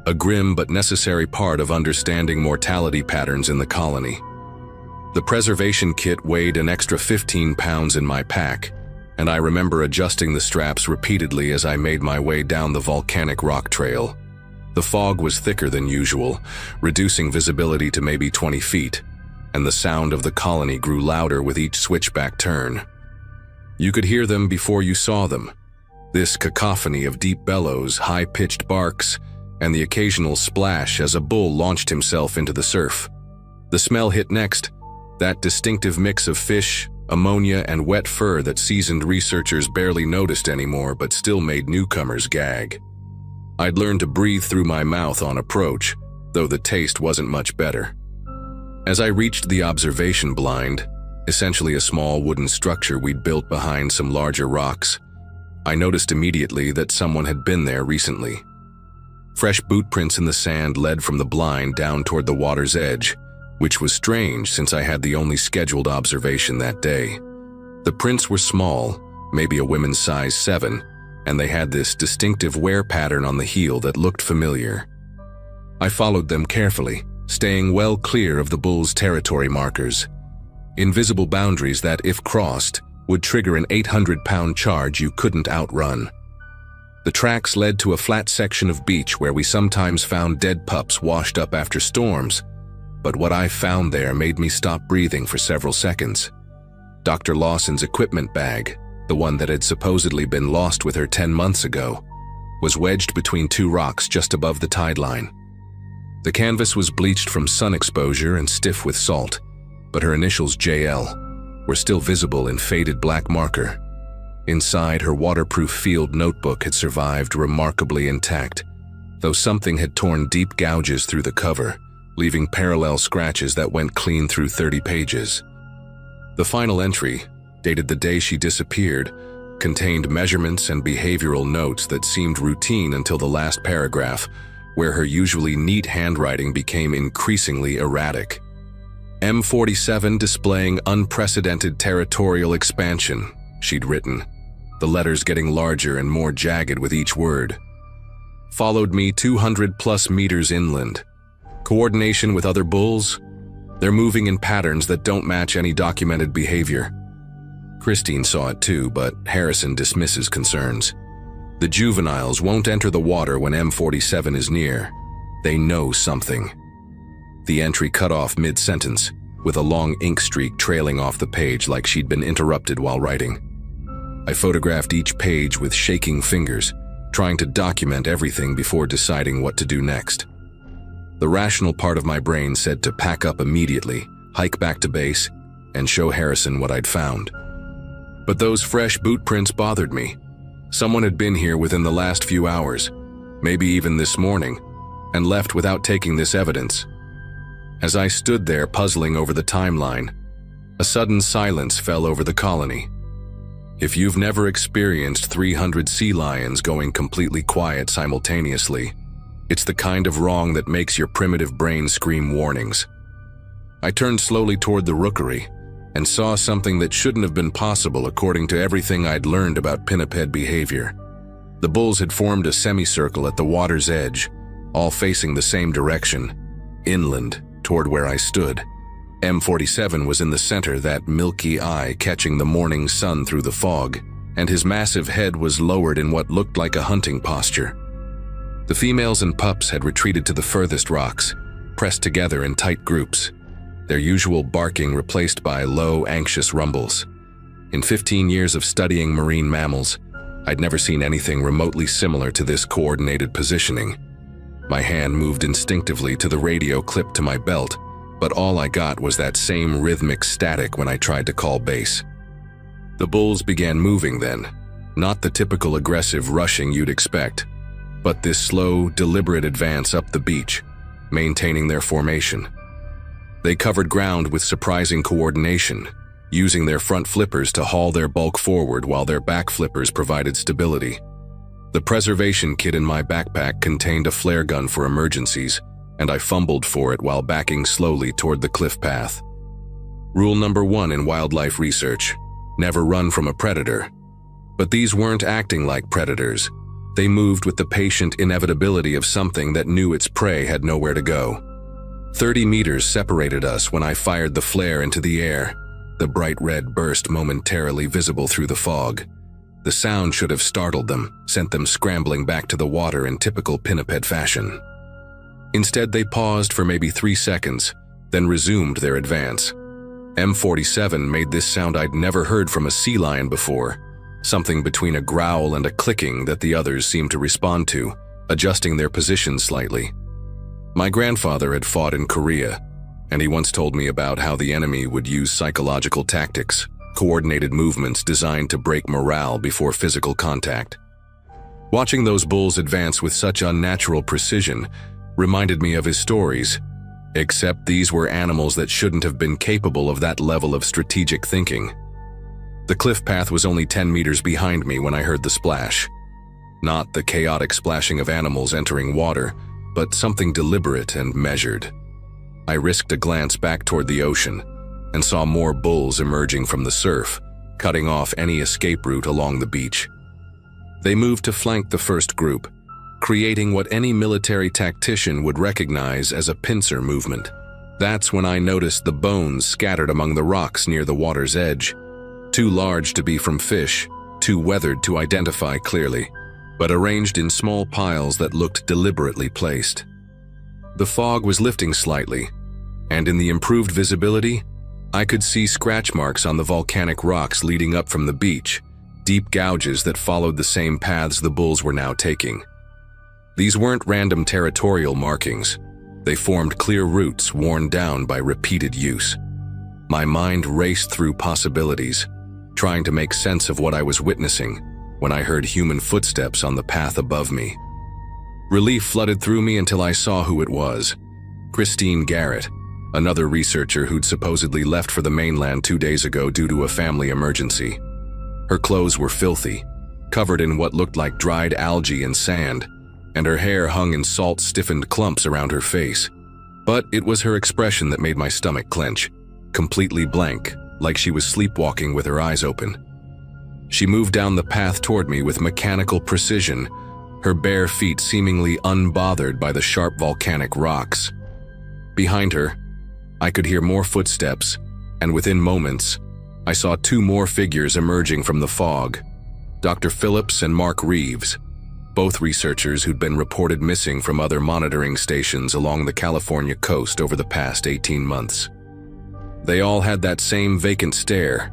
a grim but necessary part of understanding mortality patterns in the colony. The preservation kit weighed an extra 15 pounds in my pack, and I remember adjusting the straps repeatedly as I made my way down the volcanic rock trail. The fog was thicker than usual, reducing visibility to maybe 20 feet, and the sound of the colony grew louder with each switchback turn. You could hear them before you saw them, this cacophony of deep bellows, high-pitched barks, and the occasional splash as a bull launched himself into the surf. The smell hit next, that distinctive mix of fish, ammonia and wet fur that seasoned researchers barely noticed anymore but still made newcomers gag. I'd learned to breathe through my mouth on approach, though the taste wasn't much better. As I reached the observation blind, essentially a small wooden structure we'd built behind some larger rocks, I noticed immediately that someone had been there recently. Fresh boot prints in the sand led from the blind down toward the water's edge, which was strange since I had the only scheduled observation that day. The prints were small, maybe a women's size 7, and they had this distinctive wear pattern on the heel that looked familiar. I followed them carefully, staying well clear of the bull's territory markers, invisible boundaries that, if crossed, would trigger an 800-pound charge you couldn't outrun. The tracks led to a flat section of beach where we sometimes found dead pups washed up after storms, but what I found there made me stop breathing for several seconds. Dr. Lawson's equipment bag, the one that had supposedly been lost with her 10 months ago, was wedged between 2 rocks just above the tide line. The canvas was bleached from sun exposure and stiff with salt, but her initials JL were still visible in faded black marker. Inside, her waterproof field notebook had survived remarkably intact, though something had torn deep gouges through the cover, leaving parallel scratches that went clean through 30 pages. The final entry, dated the day she disappeared, contained measurements and behavioral notes that seemed routine until the last paragraph, where her usually neat handwriting became increasingly erratic. M47 displaying unprecedented territorial expansion, she'd written, the letters getting larger and more jagged with each word. Followed me 200+ meters inland. Coordination with other bulls? They're moving in patterns that don't match any documented behavior. Christine saw it too, but Harrison dismisses concerns. The juveniles won't enter the water when M47 is near. They know something. The entry cut off mid-sentence, with a long ink streak trailing off the page like she'd been interrupted while writing. I photographed each page with shaking fingers, trying to document everything before deciding what to do next. The rational part of my brain said to pack up immediately, hike back to base, and show Harrison what I'd found. But those fresh boot prints bothered me. Someone had been here within the last few hours, maybe even this morning, and left without taking this evidence. As I stood there puzzling over the timeline, a sudden silence fell over the colony. If you've never experienced 300 sea lions going completely quiet simultaneously, it's the kind of wrong that makes your primitive brain scream warnings. I turned slowly toward the rookery and saw something that shouldn't have been possible according to everything I'd learned about pinniped behavior. The bulls had formed a semicircle at the water's edge, all facing the same direction, inland, toward where I stood. M47 was in the center, that milky eye catching the morning sun through the fog, and his massive head was lowered in what looked like a hunting posture. The females and pups had retreated to the furthest rocks, pressed together in tight groups, their usual barking replaced by low, anxious rumbles. In 15 years of studying marine mammals, I'd never seen anything remotely similar to this coordinated positioning. My hand moved instinctively to the radio clipped to my belt, but all I got was that same rhythmic static when I tried to call base. The bulls began moving then, not the typical aggressive rushing you'd expect, but this slow, deliberate advance up the beach, maintaining their formation. They covered ground with surprising coordination, using their front flippers to haul their bulk forward while their back flippers provided stability. The preservation kit in my backpack contained a flare gun for emergencies, and I fumbled for it while backing slowly toward the cliff path. Rule number 1 in wildlife research: never run from a predator. But these weren't acting like predators. They moved with the patient inevitability of something that knew its prey had nowhere to go. 30 meters separated us when I fired the flare into the air, the bright red burst momentarily visible through the fog. The sound should have startled them, sent them scrambling back to the water in typical pinniped fashion. Instead, they paused for maybe 3 seconds, then resumed their advance. M47 made this sound I'd never heard from a sea lion before, something between a growl and a clicking that the others seemed to respond to, adjusting their positions slightly. My grandfather had fought in Korea, and he once told me about how the enemy would use psychological tactics, coordinated movements designed to break morale before physical contact. Watching those bulls advance with such unnatural precision reminded me of his stories, except these were animals that shouldn't have been capable of that level of strategic thinking. The cliff path was only 10 meters behind me when I heard the splash. Not the chaotic splashing of animals entering water, but something deliberate and measured. I risked a glance back toward the ocean and saw more bulls emerging from the surf, cutting off any escape route along the beach. They moved to flank the first group, creating what any military tactician would recognize as a pincer movement. That's when I noticed the bones scattered among the rocks near the water's edge, too large to be from fish, too weathered to identify clearly, but arranged in small piles that looked deliberately placed. The fog was lifting slightly, and in the improved visibility, I could see scratch marks on the volcanic rocks leading up from the beach, deep gouges that followed the same paths the bulls were now taking. These weren't random territorial markings. They formed clear routes worn down by repeated use. My mind raced through possibilities, trying to make sense of what I was witnessing when I heard human footsteps on the path above me. Relief flooded through me until I saw who it was. Christine Garrett, another researcher who'd supposedly left for the mainland 2 days ago due to a family emergency. Her clothes were filthy, covered in what looked like dried algae and sand, and her hair hung in salt-stiffened clumps around her face. But it was her expression that made my stomach clench, completely blank, like she was sleepwalking with her eyes open. She moved down the path toward me with mechanical precision, her bare feet seemingly unbothered by the sharp volcanic rocks. Behind her, I could hear more footsteps, and within moments, I saw 2 more figures emerging from the fog, Dr. Phillips and Mark Reeves, both researchers who'd been reported missing from other monitoring stations along the California coast over the past 18 months. They all had that same vacant stare,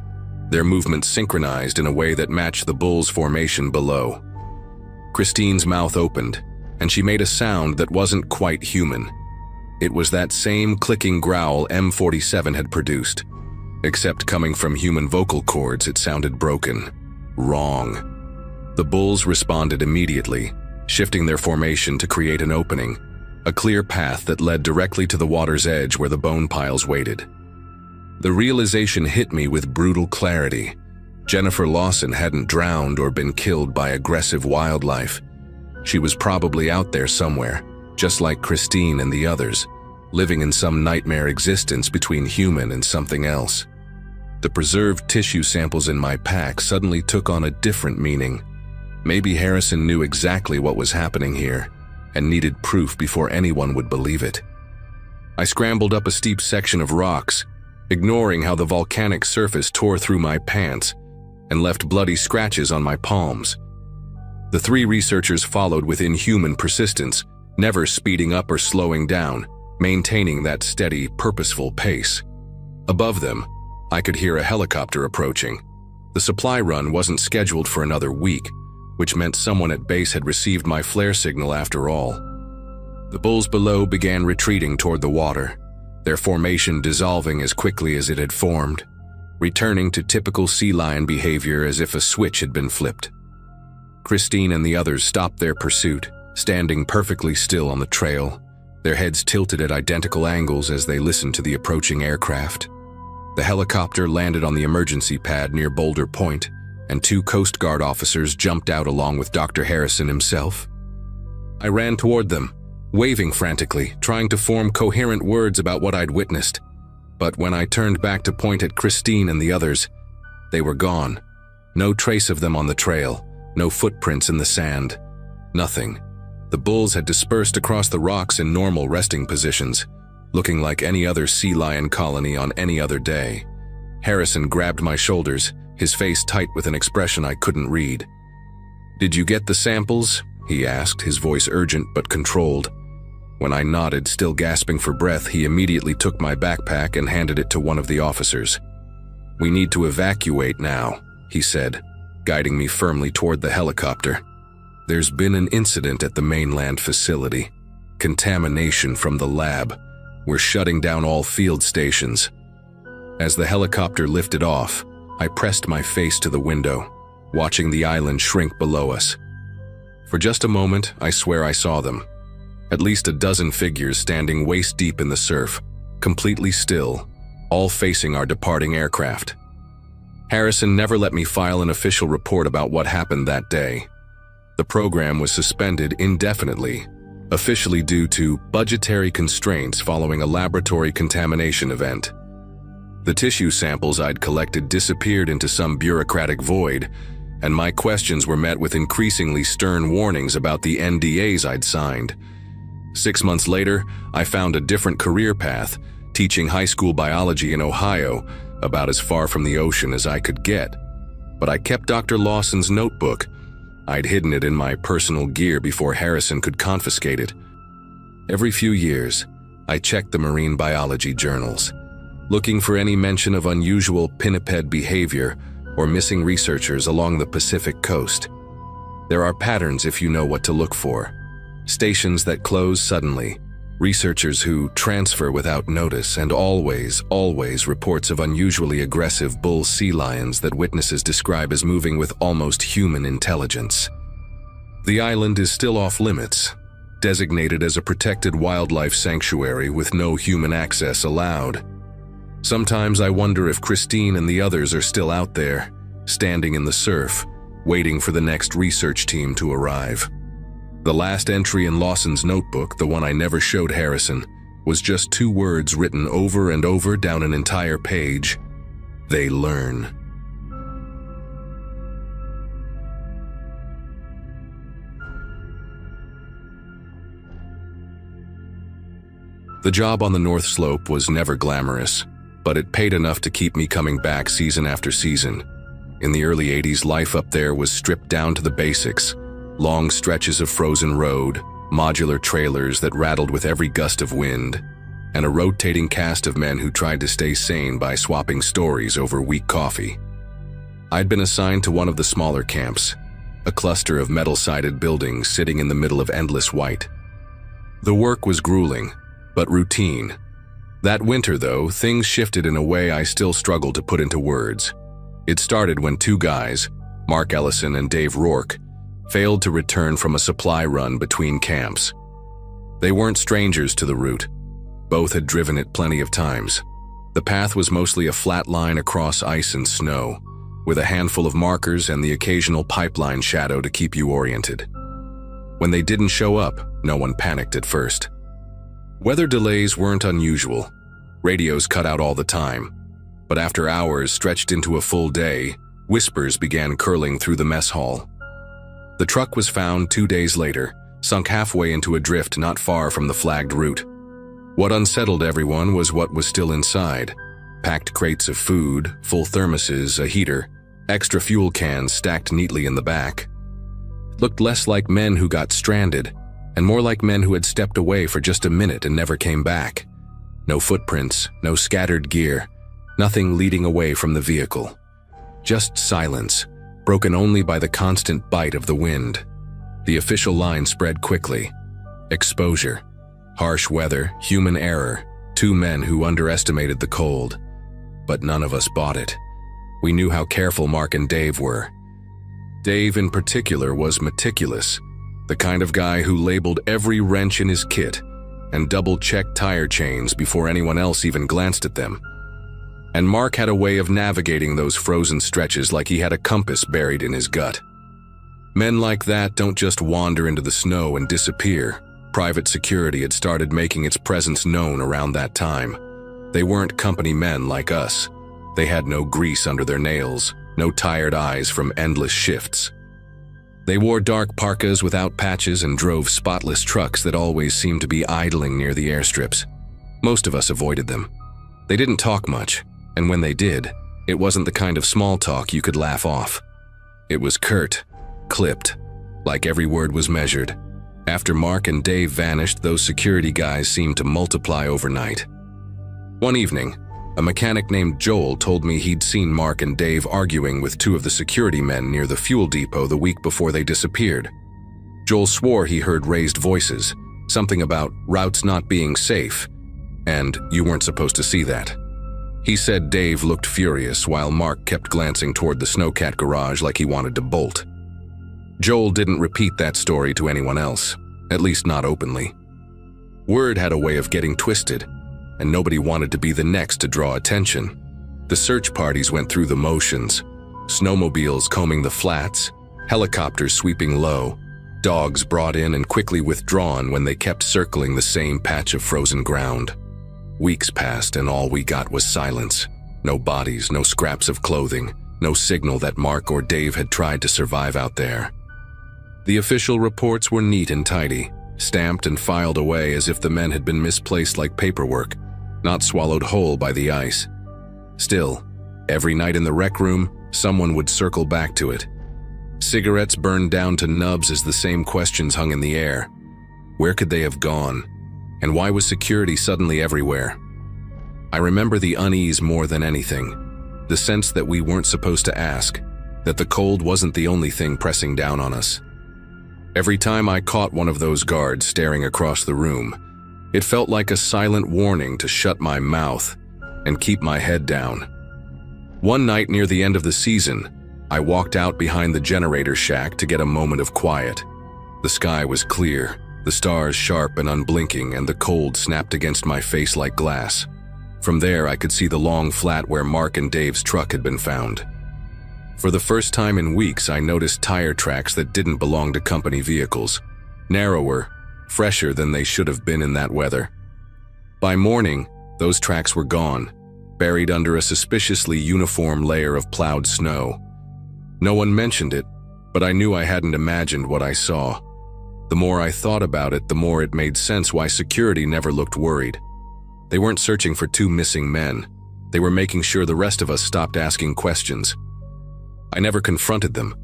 their movements synchronized in a way that matched the bull's formation below. Christine's mouth opened, and she made a sound that wasn't quite human. It was that same clicking growl M47 had produced, except coming from human vocal cords, it sounded broken, wrong. The bulls responded immediately, shifting their formation to create an opening, a clear path that led directly to the water's edge where the bone piles waited. The realization hit me with brutal clarity. Jennifer Lawson hadn't drowned or been killed by aggressive wildlife. She was probably out there somewhere, just like Christine and the others, living in some nightmare existence between human and something else. The preserved tissue samples in my pack suddenly took on a different meaning. Maybe Harrison knew exactly what was happening here and needed proof before anyone would believe it. I scrambled up a steep section of rocks, ignoring how the volcanic surface tore through my pants and left bloody scratches on my palms. The 3 researchers followed with inhuman persistence, never speeding up or slowing down, maintaining that steady, purposeful pace. Above them, I could hear a helicopter approaching. The supply run wasn't scheduled for another week, which meant someone at base had received my flare signal after all. The bulls below began retreating toward the water, their formation dissolving as quickly as it had formed, returning to typical sea lion behavior as if a switch had been flipped. Christine and the others stopped their pursuit, standing perfectly still on the trail, their heads tilted at identical angles as they listened to the approaching aircraft. The helicopter landed on the emergency pad near Boulder Point, and 2 Coast Guard officers jumped out along with Dr. Harrison himself. I ran toward them, waving frantically, trying to form coherent words about what I'd witnessed. But when I turned back to point at Christine and the others, they were gone. No trace of them on the trail, no footprints in the sand, nothing. The bulls had dispersed across the rocks in normal resting positions, looking like any other sea lion colony on any other day. Harrison grabbed my shoulders, his face tight with an expression I couldn't read. "Did you get the samples?" he asked, his voice urgent but controlled. When I nodded, still gasping for breath, he immediately took my backpack and handed it to one of the officers. "We need to evacuate now," he said, guiding me firmly toward the helicopter. "There's been an incident at the mainland facility. Contamination from the lab. We're shutting down all field stations." As the helicopter lifted off, I pressed my face to the window, watching the island shrink below us. For just a moment, I swear I saw them. At least a dozen figures standing waist-deep in the surf, completely still, all facing our departing aircraft. Harrison never let me file an official report about what happened that day. The program was suspended indefinitely, officially due to budgetary constraints following a laboratory contamination event. The tissue samples I'd collected disappeared into some bureaucratic void, and my questions were met with increasingly stern warnings about the NDAs I'd signed. 6 months later, I found a different career path, teaching high school biology in Ohio, about as far from the ocean as I could get. But I kept Dr. Lawson's notebook. I'd hidden it in my personal gear before Harrison could confiscate it. Every few years, I checked the marine biology journals, looking for any mention of unusual pinniped behavior or missing researchers along the Pacific coast. There are patterns if you know what to look for. Stations that close suddenly, researchers who transfer without notice, and always reports of unusually aggressive bull sea lions that witnesses describe as moving with almost human intelligence. The island is still off limits, designated as a protected wildlife sanctuary with no human access allowed. Sometimes I wonder if Christine and the others are still out there, standing in the surf, waiting for the next research team to arrive. The last entry in Lawson's notebook, the one I never showed Harrison, was just 2 words written over and over down an entire page. They learn. The job on the North Slope was never glamorous, but it paid enough to keep me coming back season after season. In the early 80s, life up there was stripped down to the basics. Long stretches of frozen road, modular trailers that rattled with every gust of wind, and a rotating cast of men who tried to stay sane by swapping stories over weak coffee. I'd been assigned to one of the smaller camps, a cluster of metal-sided buildings sitting in the middle of endless white. The work was grueling, but routine. That winter, though, things shifted in a way I still struggle to put into words. It started when 2 guys, Mark Ellison and Dave Rourke, failed to return from a supply run between camps. They weren't strangers to the route. Both had driven it plenty of times. The path was mostly a flat line across ice and snow, with a handful of markers and the occasional pipeline shadow to keep you oriented. When they didn't show up, no one panicked at first. Weather delays weren't unusual. Radios cut out all the time. But after hours stretched into a full day, whispers began curling through the mess hall. The truck was found 2 days later, sunk halfway into a drift not far from the flagged route. What unsettled everyone was what was still inside. Packed crates of food, full thermoses, a heater, extra fuel cans stacked neatly in the back. It looked less like men who got stranded, and more like men who had stepped away for just a minute and never came back. No footprints, no scattered gear, nothing leading away from the vehicle. Just silence, broken only by the constant bite of the wind. The official line spread quickly. Exposure, harsh weather, human error, 2 men who underestimated the cold. But none of us bought it. We knew how careful Mark and Dave were. Dave in particular was meticulous, the kind of guy who labeled every wrench in his kit and double-checked tire chains before anyone else even glanced at them. And Mark had a way of navigating those frozen stretches like he had a compass buried in his gut. Men like that don't just wander into the snow and disappear. Private security had started making its presence known around that time. They weren't company men like us. They had no grease under their nails, no tired eyes from endless shifts. They wore dark parkas without patches and drove spotless trucks that always seemed to be idling near the airstrips. Most of us avoided them. They didn't talk much, and when they did, it wasn't the kind of small talk you could laugh off. It was curt, clipped, like every word was measured. After Mark and Dave vanished, those security guys seemed to multiply overnight. One evening, a mechanic named Joel told me he'd seen Mark and Dave arguing with 2 of the security men near the fuel depot the week before they disappeared. Joel swore he heard raised voices, something about routes not being safe, and you weren't supposed to see that. He said Dave looked furious while Mark kept glancing toward the snowcat garage like he wanted to bolt. Joel didn't repeat that story to anyone else, at least not openly. Word had a way of getting twisted, and nobody wanted to be the next to draw attention. The search parties went through the motions, snowmobiles combing the flats, helicopters sweeping low, dogs brought in and quickly withdrawn when they kept circling the same patch of frozen ground. Weeks passed and all we got was silence. No bodies, no scraps of clothing, no signal that Mark or Dave had tried to survive out there. The official reports were neat and tidy, stamped and filed away as if the men had been misplaced like paperwork, not swallowed whole by the ice. Still, every night in the rec room, someone would circle back to it. Cigarettes burned down to nubs as the same questions hung in the air. Where could they have gone? And why was security suddenly everywhere? I remember the unease more than anything, the sense that we weren't supposed to ask, that the cold wasn't the only thing pressing down on us. Every time I caught one of those guards staring across the room, it felt like a silent warning to shut my mouth and keep my head down. One night near the end of the season, I walked out behind the generator shack to get a moment of quiet. The sky was clear, the stars sharp and unblinking, and the cold snapped against my face like glass. From there, I could see the long flat where Mark and Dave's truck had been found. For the first time in weeks, I noticed tire tracks that didn't belong to company vehicles. Narrower, fresher than they should have been in that weather. By morning, those tracks were gone, buried under a suspiciously uniform layer of plowed snow. No one mentioned it, but I knew I hadn't imagined what I saw. The more I thought about it, the more it made sense why security never looked worried. They weren't searching for two missing men. They were making sure the rest of us stopped asking questions. I never confronted them,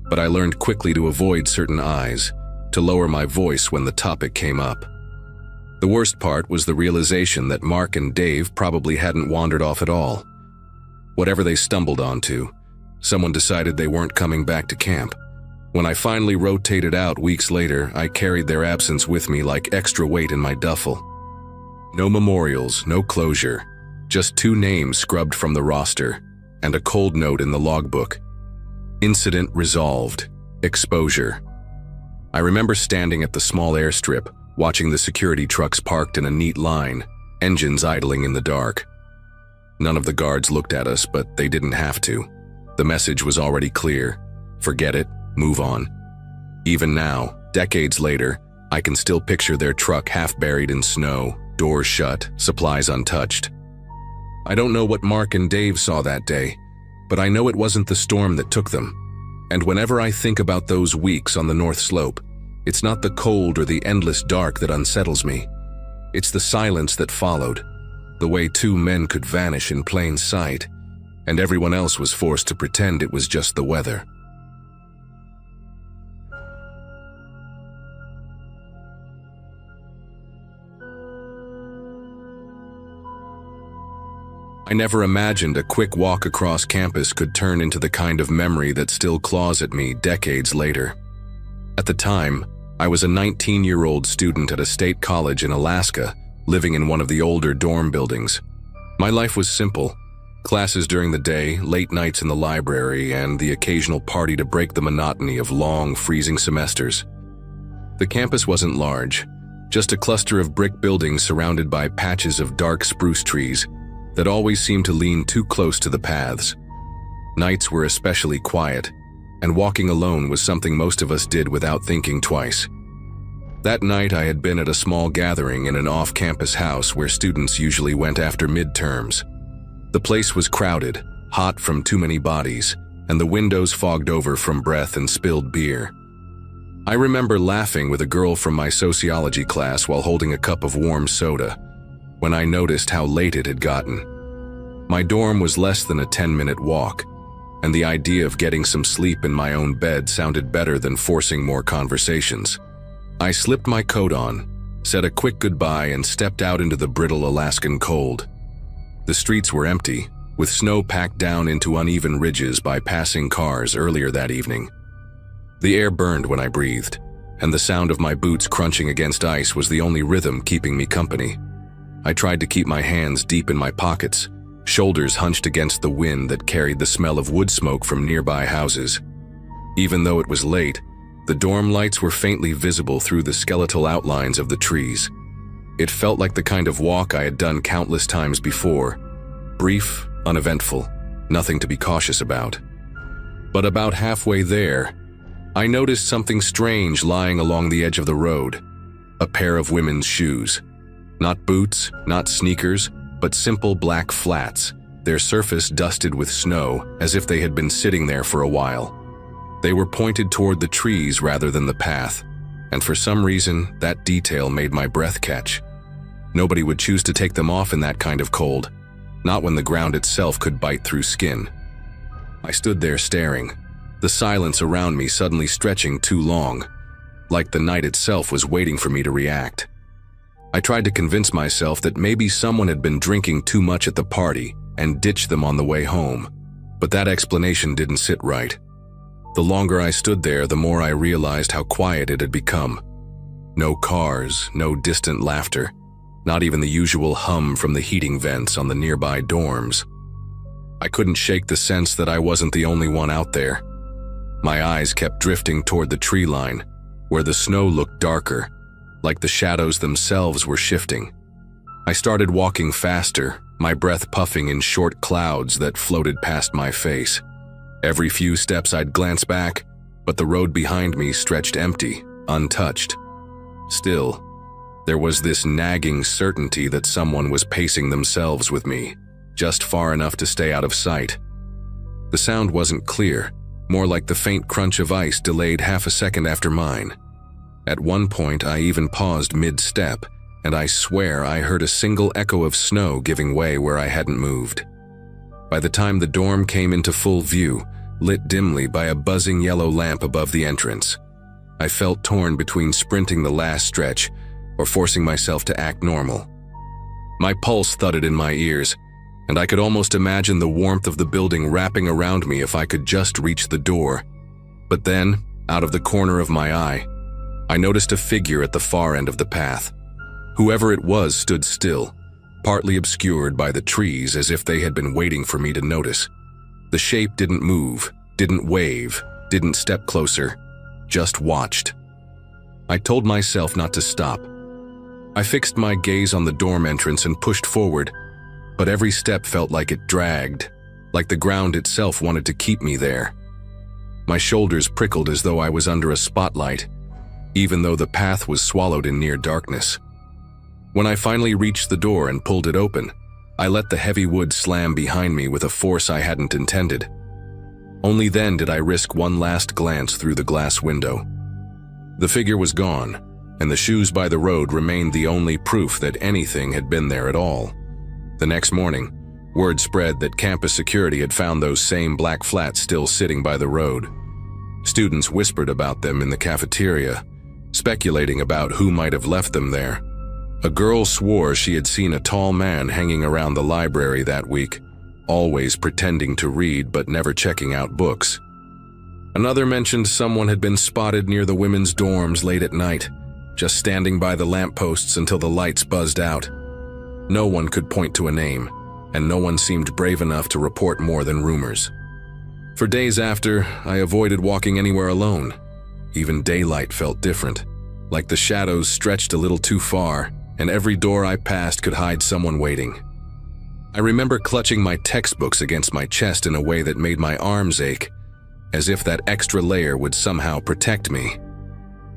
but I learned quickly to avoid certain eyes, to lower my voice when the topic came up. The worst part was the realization that Mark and Dave probably hadn't wandered off at all. Whatever they stumbled onto, someone decided they weren't coming back to camp. When I finally rotated out weeks later, I carried their absence with me like extra weight in my duffel. No memorials, no closure, just 2 names scrubbed from the roster, and a cold note in the logbook. Incident resolved. Exposure. I remember standing at the small airstrip, watching the security trucks parked in a neat line, engines idling in the dark. None of the guards looked at us, but they didn't have to. The message was already clear. Forget it, move on. Even now, decades later, I can still picture their truck half buried in snow, doors shut, supplies untouched. I don't know what Mark and Dave saw that day, but I know it wasn't the storm that took them. And whenever I think about those weeks on the North Slope, it's not the cold or the endless dark that unsettles me. It's the silence that followed, the way 2 men could vanish in plain sight, and everyone else was forced to pretend it was just the weather. I never imagined a quick walk across campus could turn into the kind of memory that still claws at me decades later. At the time, I was a 19-year-old student at a state college in Alaska, living in one of the older dorm buildings. My life was simple: classes during the day, late nights in the library, and the occasional party to break the monotony of long, freezing semesters. The campus wasn't large, just a cluster of brick buildings surrounded by patches of dark spruce trees that always seemed to lean too close to the paths. Nights were especially quiet, and walking alone was something most of us did without thinking twice. That night I had been at a small gathering in an off-campus house where students usually went after midterms. The place was crowded, hot from too many bodies, and the windows fogged over from breath and spilled beer. I remember laughing with a girl from my sociology class while holding a cup of warm soda, when I noticed how late it had gotten. My dorm was less than a 10-minute walk, and the idea of getting some sleep in my own bed sounded better than forcing more conversations. I slipped my coat on, said a quick goodbye, and stepped out into the brittle Alaskan cold. The streets were empty, with snow packed down into uneven ridges by passing cars earlier that evening. The air burned when I breathed, and the sound of my boots crunching against ice was the only rhythm keeping me company. I tried to keep my hands deep in my pockets, shoulders hunched against the wind that carried the smell of wood smoke from nearby houses. Even though it was late, the dorm lights were faintly visible through the skeletal outlines of the trees. It felt like the kind of walk I had done countless times before. Brief, uneventful, nothing to be cautious about. But about halfway there, I noticed something strange lying along the edge of the road. A pair of women's shoes. Not boots, not sneakers, but simple black flats, their surface dusted with snow as if they had been sitting there for a while. They were pointed toward the trees rather than the path, and for some reason, that detail made my breath catch. Nobody would choose to take them off in that kind of cold, not when the ground itself could bite through skin. I stood there staring, the silence around me suddenly stretching too long, like the night itself was waiting for me to react. I tried to convince myself that maybe someone had been drinking too much at the party and ditched them on the way home, but that explanation didn't sit right. The longer I stood there, the more I realized how quiet it had become. No cars, no distant laughter, not even the usual hum from the heating vents on the nearby dorms. I couldn't shake the sense that I wasn't the only one out there. My eyes kept drifting toward the tree line, where the snow looked darker, like the shadows themselves were shifting. I started walking faster, my breath puffing in short clouds that floated past my face. Every few steps I'd glance back, but the road behind me stretched empty, untouched. Still, there was this nagging certainty that someone was pacing themselves with me, just far enough to stay out of sight. The sound wasn't clear, more like the faint crunch of ice delayed half a second after mine. At one point, I even paused mid-step, and I swear I heard a single echo of snow giving way where I hadn't moved. By the time the dorm came into full view, lit dimly by a buzzing yellow lamp above the entrance, I felt torn between sprinting the last stretch or forcing myself to act normal. My pulse thudded in my ears, and I could almost imagine the warmth of the building wrapping around me if I could just reach the door. But then, out of the corner of my eye, I noticed a figure at the far end of the path. Whoever it was stood still, partly obscured by the trees as if they had been waiting for me to notice. The shape didn't move, didn't wave, didn't step closer, just watched. I told myself not to stop. I fixed my gaze on the dorm entrance and pushed forward, but every step felt like it dragged, like the ground itself wanted to keep me there. My shoulders prickled as though I was under a spotlight, even though the path was swallowed in near darkness. When I finally reached the door and pulled it open, I let the heavy wood slam behind me with a force I hadn't intended. Only then did I risk one last glance through the glass window. The figure was gone, and the shoes by the road remained the only proof that anything had been there at all. The next morning, word spread that campus security had found those same black flats still sitting by the road. Students whispered about them in the cafeteria, speculating about who might have left them there. A girl swore she had seen a tall man hanging around the library that week, always pretending to read but never checking out books. Another mentioned someone had been spotted near the women's dorms late at night, just standing by the lampposts until the lights buzzed out. No one could point to a name, and no one seemed brave enough to report more than rumors. For days after, I avoided walking anywhere alone. Even daylight felt different, like the shadows stretched a little too far, and every door I passed could hide someone waiting. I remember clutching my textbooks against my chest in a way that made my arms ache, as if that extra layer would somehow protect me.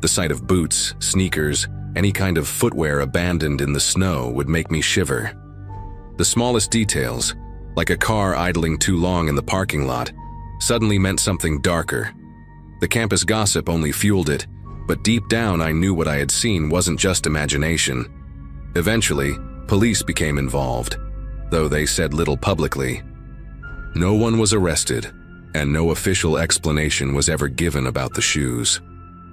The sight of boots, sneakers, any kind of footwear abandoned in the snow would make me shiver. The smallest details, like a car idling too long in the parking lot, suddenly meant something darker. The campus gossip only fueled it, but deep down I knew what I had seen wasn't just imagination. Eventually, police became involved, though they said little publicly. No one was arrested, and no official explanation was ever given about the shoes.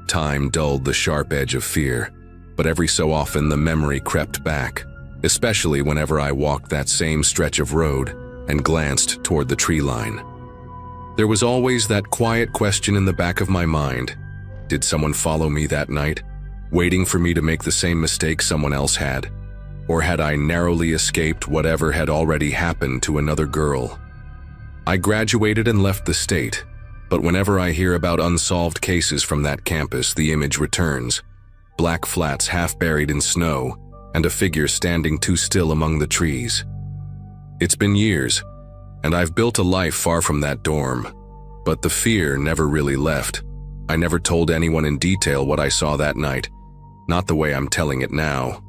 Time dulled the sharp edge of fear, but every so often the memory crept back, especially whenever I walked that same stretch of road and glanced toward the tree line. There was always that quiet question in the back of my mind. Did someone follow me that night, waiting for me to make the same mistake someone else had? Or had I narrowly escaped whatever had already happened to another girl? I graduated and left the state, but whenever I hear about unsolved cases from that campus, the image returns. Black flats half buried in snow, and a figure standing too still among the trees. It's been years, and I've built a life far from that dorm, but the fear never really left. I never told anyone in detail what I saw that night, not the way I'm telling it now.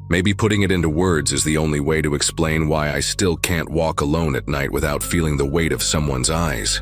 Maybe putting it into words is the only way to explain why I still can't walk alone at night without feeling the weight of someone's eyes.